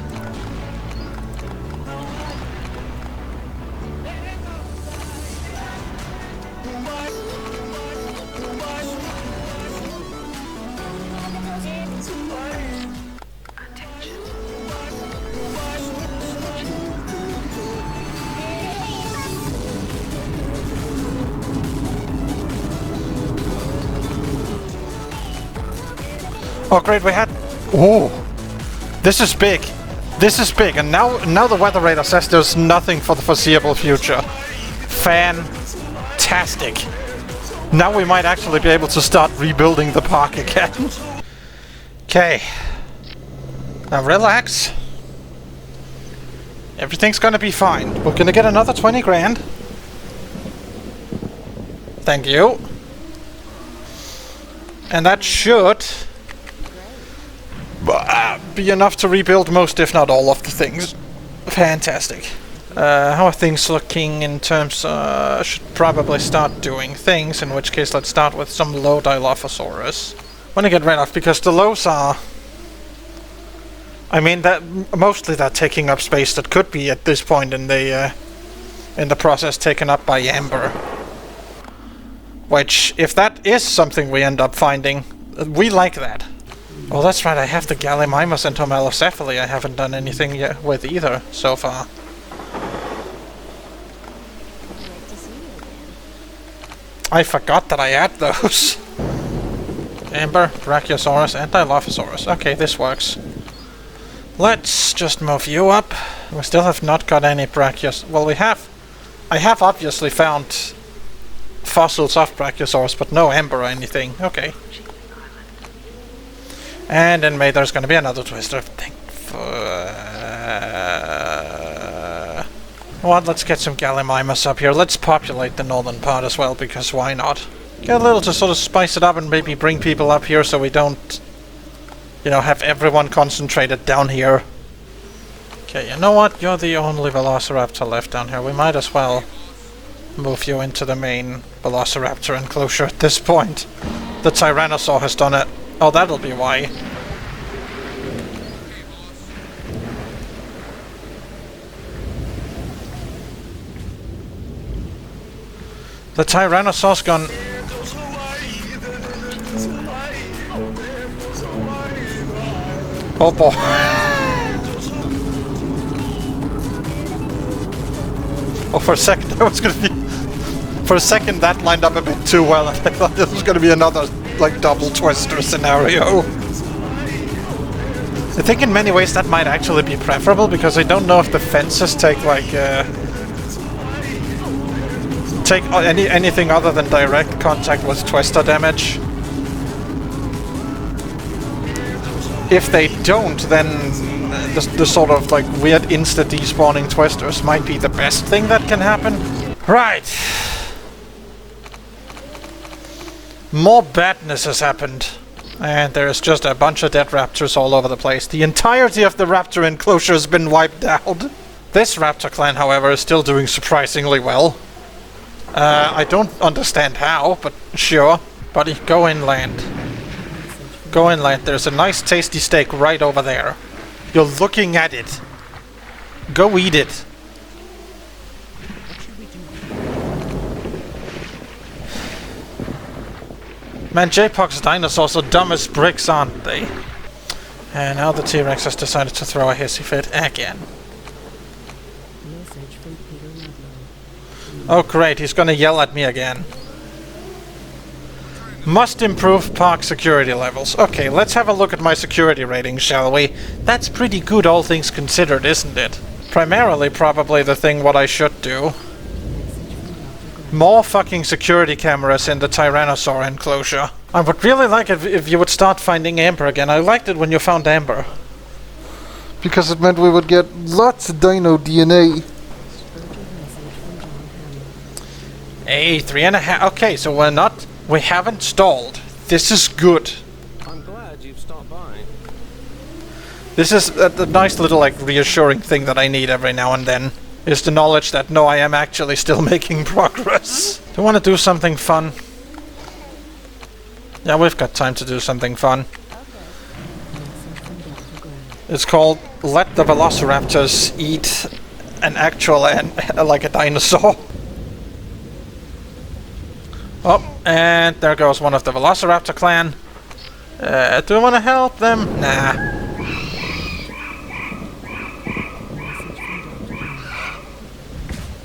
Oh great, we had... Oh! This is big! This is big, and now the weather radar says there's nothing for the foreseeable future. Fantastic! Now we might actually be able to start rebuilding the park again. Okay. Now relax. Everything's gonna be fine. We're gonna get another 20 grand. Thank you. And that should be enough to rebuild most, if not all, of the things. Fantastic. How are things looking in terms of... should probably start doing things, in which case let's start with some low Dilophosaurus. Want to get rid of, because the lows are... I mean, that mostly they're taking up space that could be at this point in the process taken up by amber. Which, if that is something we end up finding, we like that. Oh, that's right, I have the Gallimimus and Tomalocephaly I haven't done anything yet with either so far. I forgot that I had those. Amber, Brachiosaurus, and Dilophosaurus. Okay, this works. Let's just move you up. We still have not got any Brachios... Well, we have... I have obviously found fossils of Brachiosaurus, but no amber or anything. Okay. And in May there's going to be another twister. Well, let's get some Gallimimus up here. Let's populate the northern part as well, because why not? Get a little to sort of spice it up and maybe bring people up here so we don't, you know, have everyone concentrated down here. Okay, you know what? You're the only Velociraptor left down here. We might as well move you into the main Velociraptor enclosure at this point. The Tyrannosaur has done it. Oh, that'll be why. The Tyrannosaur's gone... Oh boy. Oh, for a second I was gonna be... For a second that lined up a bit too well, and I thought this was gonna be another, like, double twister scenario. I think in many ways that might actually be preferable, because I don't know if the fences take, like, take anything other than direct contact with twister damage. If they don't, then the sort of like weird insta despawning twisters might be the best thing that can happen. Right. More badness has happened. And there's just a bunch of dead raptors all over the place. The entirety of the raptor enclosure has been wiped out. This raptor clan, however, is still doing surprisingly well. I don't understand how, but sure. Buddy, go inland. Go inland. There's a nice tasty steak right over there. You're looking at it. Go eat it. Man, JPOG's dinosaurs are dumb as bricks, aren't they? And now the T-Rex has decided to throw a hissy fit again. Message from Peter Ludlow. Oh great, he's gonna yell at me again. Must improve park security levels. Okay, let's have a look at my security rating, shall we? That's pretty good, all things considered, isn't it? Primarily, probably the thing what I should do. More fucking security cameras in the Tyrannosaur enclosure. I would really like it if you would start finding amber again. I liked it when you found amber, because it meant we would get lots of dino DNA. Hey, 3.5. Okay, so we haven't stalled. This is good. I'm glad you've stopped by. This is a nice little, like, reassuring thing that I need every now and then. Is the knowledge that, no, I am actually still making progress. Do you want to do something fun? Yeah, we've got time to do something fun. It's called Let the Velociraptors Eat an Actual like a Dinosaur. Oh, and there goes one of the Velociraptor clan. Do we want to help them? Nah.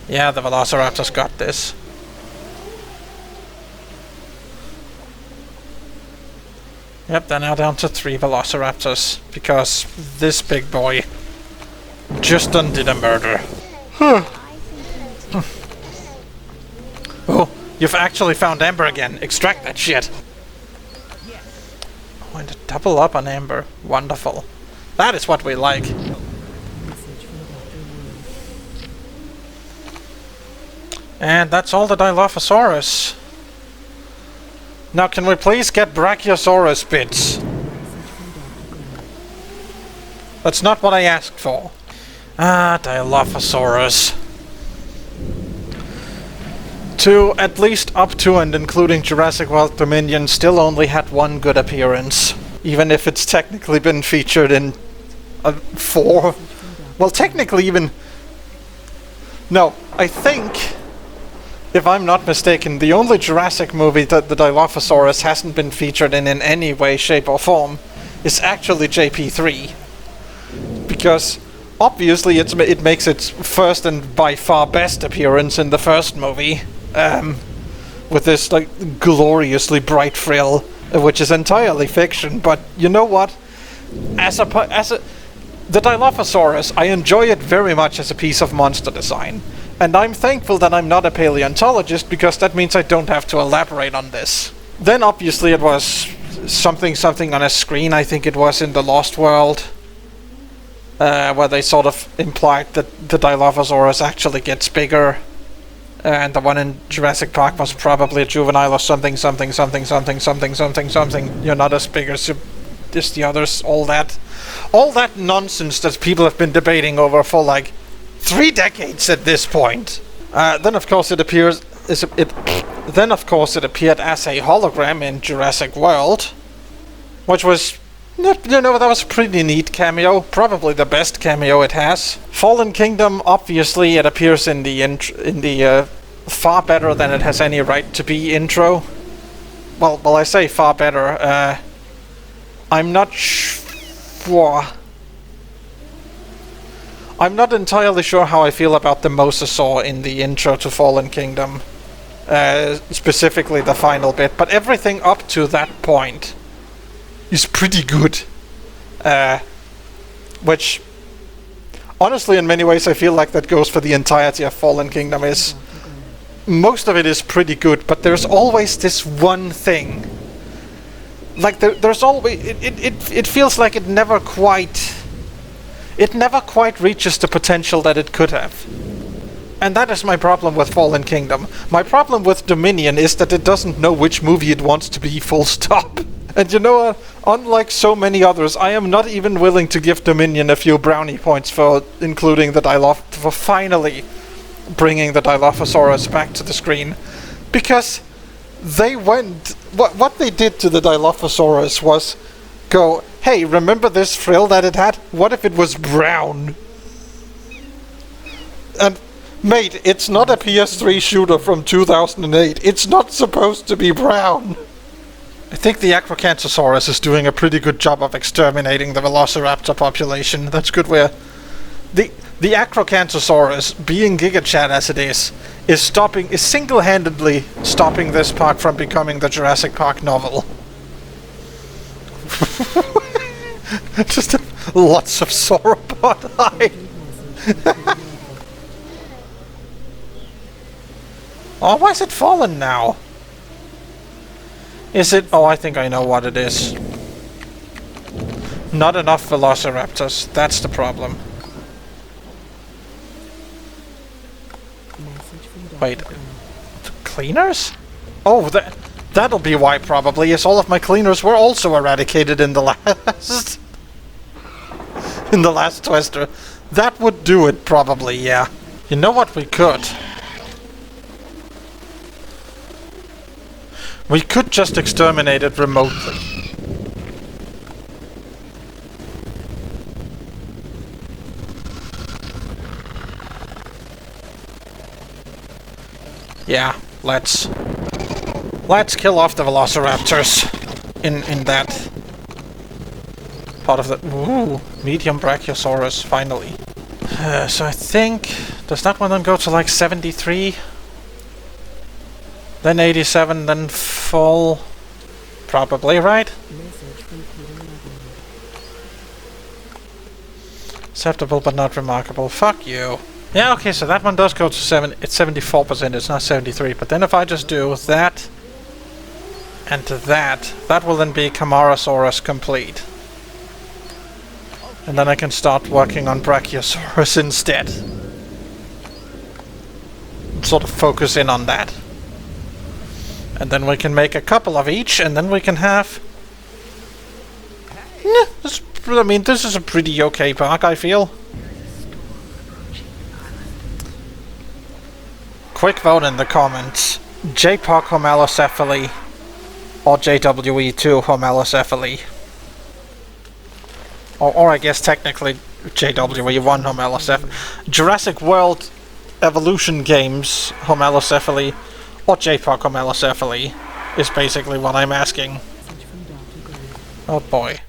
Yeah, the Velociraptors got this. Yep, they're now down to 3 Velociraptors, because this big boy just undid a murder. Oh, you've actually found amber again. Extract that shit. I'm going to double up on amber. Wonderful. That is what we like. And that's all the Dilophosaurus. Now can we please get Brachiosaurus bits? That's not what I asked for. Ah, Dilophosaurus. To at least up to and including Jurassic World Dominion still only had one good appearance. Even if it's technically been featured in 4. Well, technically even... No, I think, if I'm not mistaken, the only Jurassic movie that the Dilophosaurus hasn't been featured in any way, shape or form is actually JP3. Because obviously it makes its first and by far best appearance in the first movie. With this like gloriously bright frill, which is entirely fiction, but you know what? The Dilophosaurus, I enjoy it very much as a piece of monster design. And I'm thankful that I'm not a paleontologist, because that means I don't have to elaborate on this. Then obviously it was something on a screen, I think it was in The Lost World, where they sort of implied that the Dilophosaurus actually gets bigger. And the one in Jurassic Park was probably a juvenile or something. You're not as big as the others. All that nonsense that people have been debating over for like 3 decades at this point. Then of course it appeared as a hologram in Jurassic World, which was, that was a pretty neat cameo. Probably the best cameo it has. Fallen Kingdom, obviously, it appears in the far better than it has any right to be intro. Well, I say far better. I'm not sure. I'm not entirely sure how I feel about the Mosasaur in the intro to Fallen Kingdom. Specifically the final bit, but everything up to that point is pretty good. Which, honestly, in many ways I feel like that goes for the entirety of Fallen Kingdom. Is most of it is pretty good, but there's always this one thing. Like there's always it feels like it never quite reaches the potential that it could have. And that is my problem with Fallen Kingdom. My problem with Dominion is that it doesn't know which movie it wants to be, full stop. And you know what? Unlike so many others, I am not even willing to give Dominion a few brownie points for including for finally bringing the Dilophosaurus back to the screen. Because they went... What they did to the Dilophosaurus was go, hey, remember this frill that it had? What if it was brown? And, mate, it's not a PS3 shooter from 2008. It's not supposed to be brown. I think the Acrocanthosaurus is doing a pretty good job of exterminating the Velociraptor population. That's good where... The Acrocanthosaurus, being Gigachad as it is single-handedly stopping this park from becoming the Jurassic Park novel. Just lots of sauropod eye. Oh, why is it fallen now? Is it... Oh, I think I know what it is. Not enough Velociraptors. That's the problem. Wait, the cleaners? Oh, that'll be why probably, as all of my cleaners were also eradicated in the last... in the last twister. That would do it probably, yeah. You know what we could? We could just exterminate it remotely. Yeah, let's kill off the Velociraptors in that part of the... Ooh, medium Brachiosaurus, finally. So I think... Does that one then go to like 73? Then 87, then full... Probably, right? Acceptable but not remarkable. Fuck you. Yeah, okay, so that one does go to 7. It's 74%, it's not 73. But then if I just do that and that will then be Camarasaurus complete. And then I can start working on Brachiosaurus instead. Sort of focus in on that. And then we can make a couple of each, and then we can have... Yeah, I mean, this is a pretty okay park, I feel. Quick vote in the comments. JPOG homelocephaly or JWE2 homelocephaly. Or I guess technically JWE1 homelocephaly. Jurassic World Evolution Games homelocephaly or JPOG homelocephaly is basically what I'm asking. Oh boy.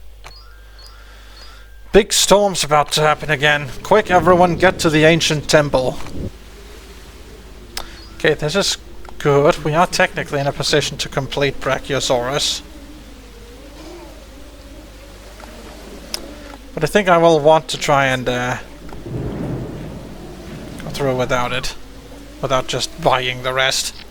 Big storm's about to happen again. Quick, everyone, get to the ancient temple. Okay, this is good. We are technically in a position to complete Brachiosaurus. But I think I will want to try and go through without it. Without just buying the rest.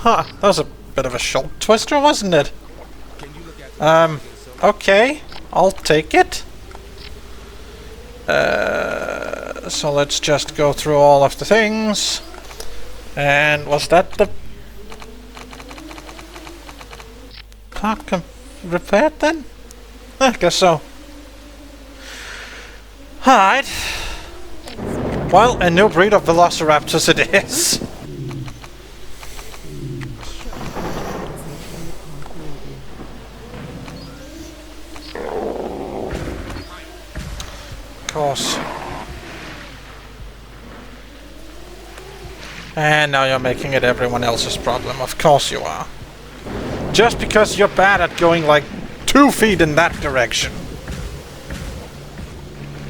Huh, that was a bit of a shock twister, wasn't it? Okay, I'll take it. So let's just go through all of the things. And was that the park repaired then? I guess so. Alright. Well, a new breed of velociraptors it is. Course. And now you're making it everyone else's problem. Of course you are. Just because you're bad at going like 2 feet in that direction.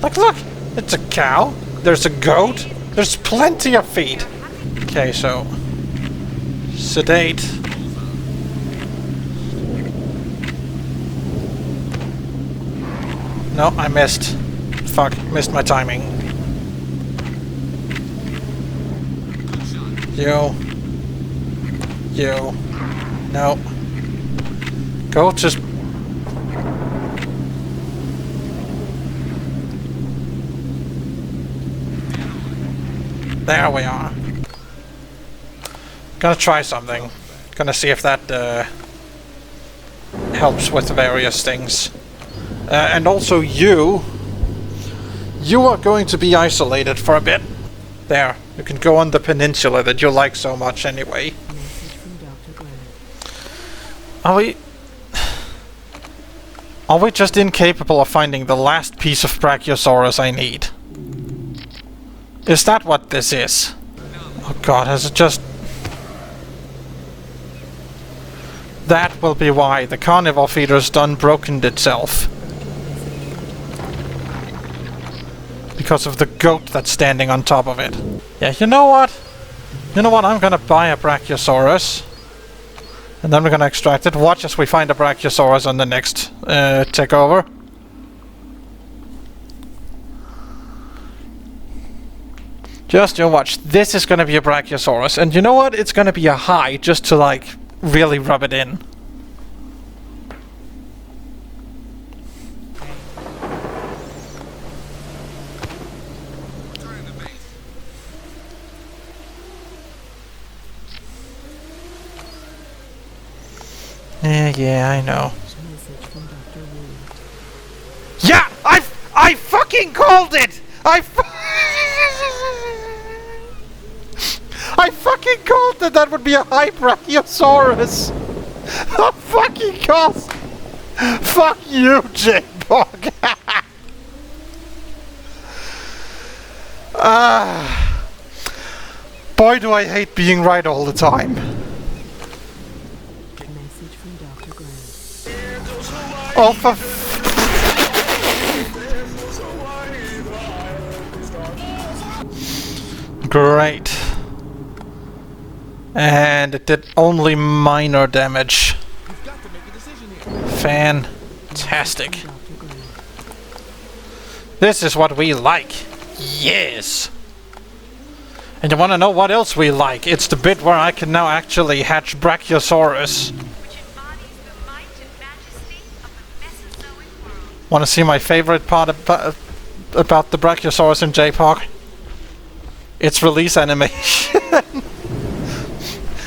Like, look! It's a cow. There's a goat. There's plenty of feet. Okay, so... sedate. No, I missed. Fuck, missed my timing. You. No. Go just... There we are. Gonna try something. Gonna see if that helps with various things. And also you are going to be isolated for a bit. There, you can go on the peninsula that you like so much anyway. Are we just incapable of finding the last piece of Brachiosaurus I need? Is that what this is? Oh god, has it just... That will be why the carnivore feeder's done broken itself. because of the goat that's standing on top of it. Yeah, you know what? You know what? I'm gonna buy a Brachiosaurus. And then we're gonna extract it. Watch as we find a Brachiosaurus on the next takeover. Just you watch. This is gonna be a Brachiosaurus. And you know what? It's gonna be a high just to like really rub it in. Yeah, I know. Message from Dr. Wu. Yeah! I fucking called it! I fucking called that that would be a high Brachiosaurus! I fucking called! Fuck you, JPOG! Boy, do I hate being right all the time. Message from Dr. Grant. Oh, for Great. And it did only minor damage. You've got to make a decision here. Fantastic. Dr. Grant. This is what we like. Yes. And you wanna know what else we like? It's the bit where I can now actually hatch Brachiosaurus. which embodies the might and majesty of the Mesozoic world. Wanna see my favorite part about the Brachiosaurus in JPOG? Its release animation.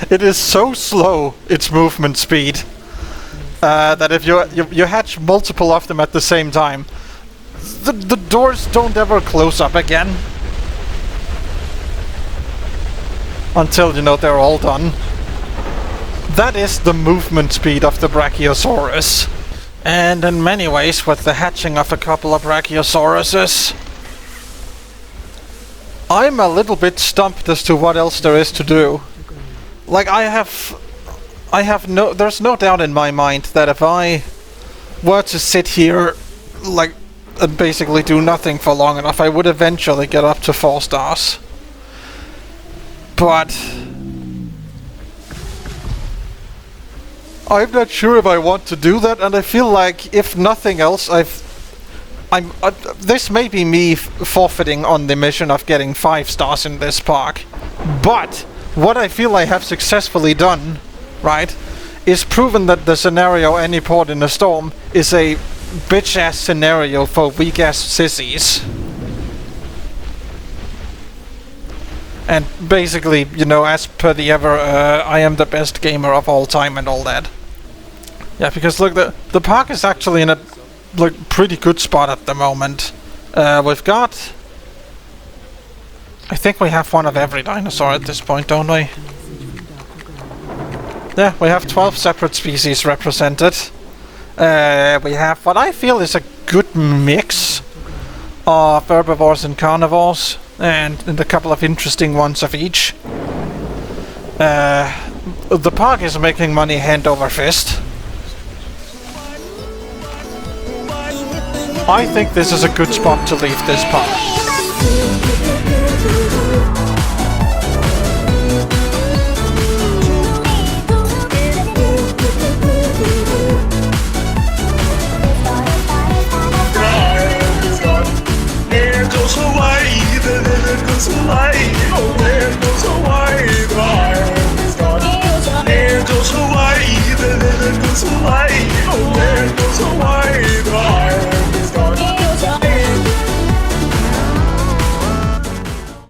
It is so slow, its movement speed, that if you hatch multiple of them at the same time, the doors don't ever close up again. Until, you know, they're all done. That is the movement speed of the Brachiosaurus. And in many ways, with the hatching of a couple of Brachiosauruses, I'm a little bit stumped as to what else there is to do. Like, there's no doubt in my mind that if I were to sit here, like, and basically do nothing for long enough, I would eventually get up to 4 stars. But I'm not sure if I want to do that, and I feel like, if nothing else, this may be me forfeiting on the mission of getting 5 stars in this park. But what I feel I have successfully done, right, is proven that the scenario Any Port in a Storm is a bitch-ass scenario for weak-ass sissies. And basically, you know, as per the I am the best gamer of all time and all that. Yeah, because look, the park is actually in a pretty good spot at the moment. We've got... I think we have one of every dinosaur at this point, don't we? Yeah, we have 12 separate species represented. We have what I feel is a good mix of herbivores and carnivores, and a couple of interesting ones of each. The park is making money hand over fist. I think this is a good spot to leave this park. So why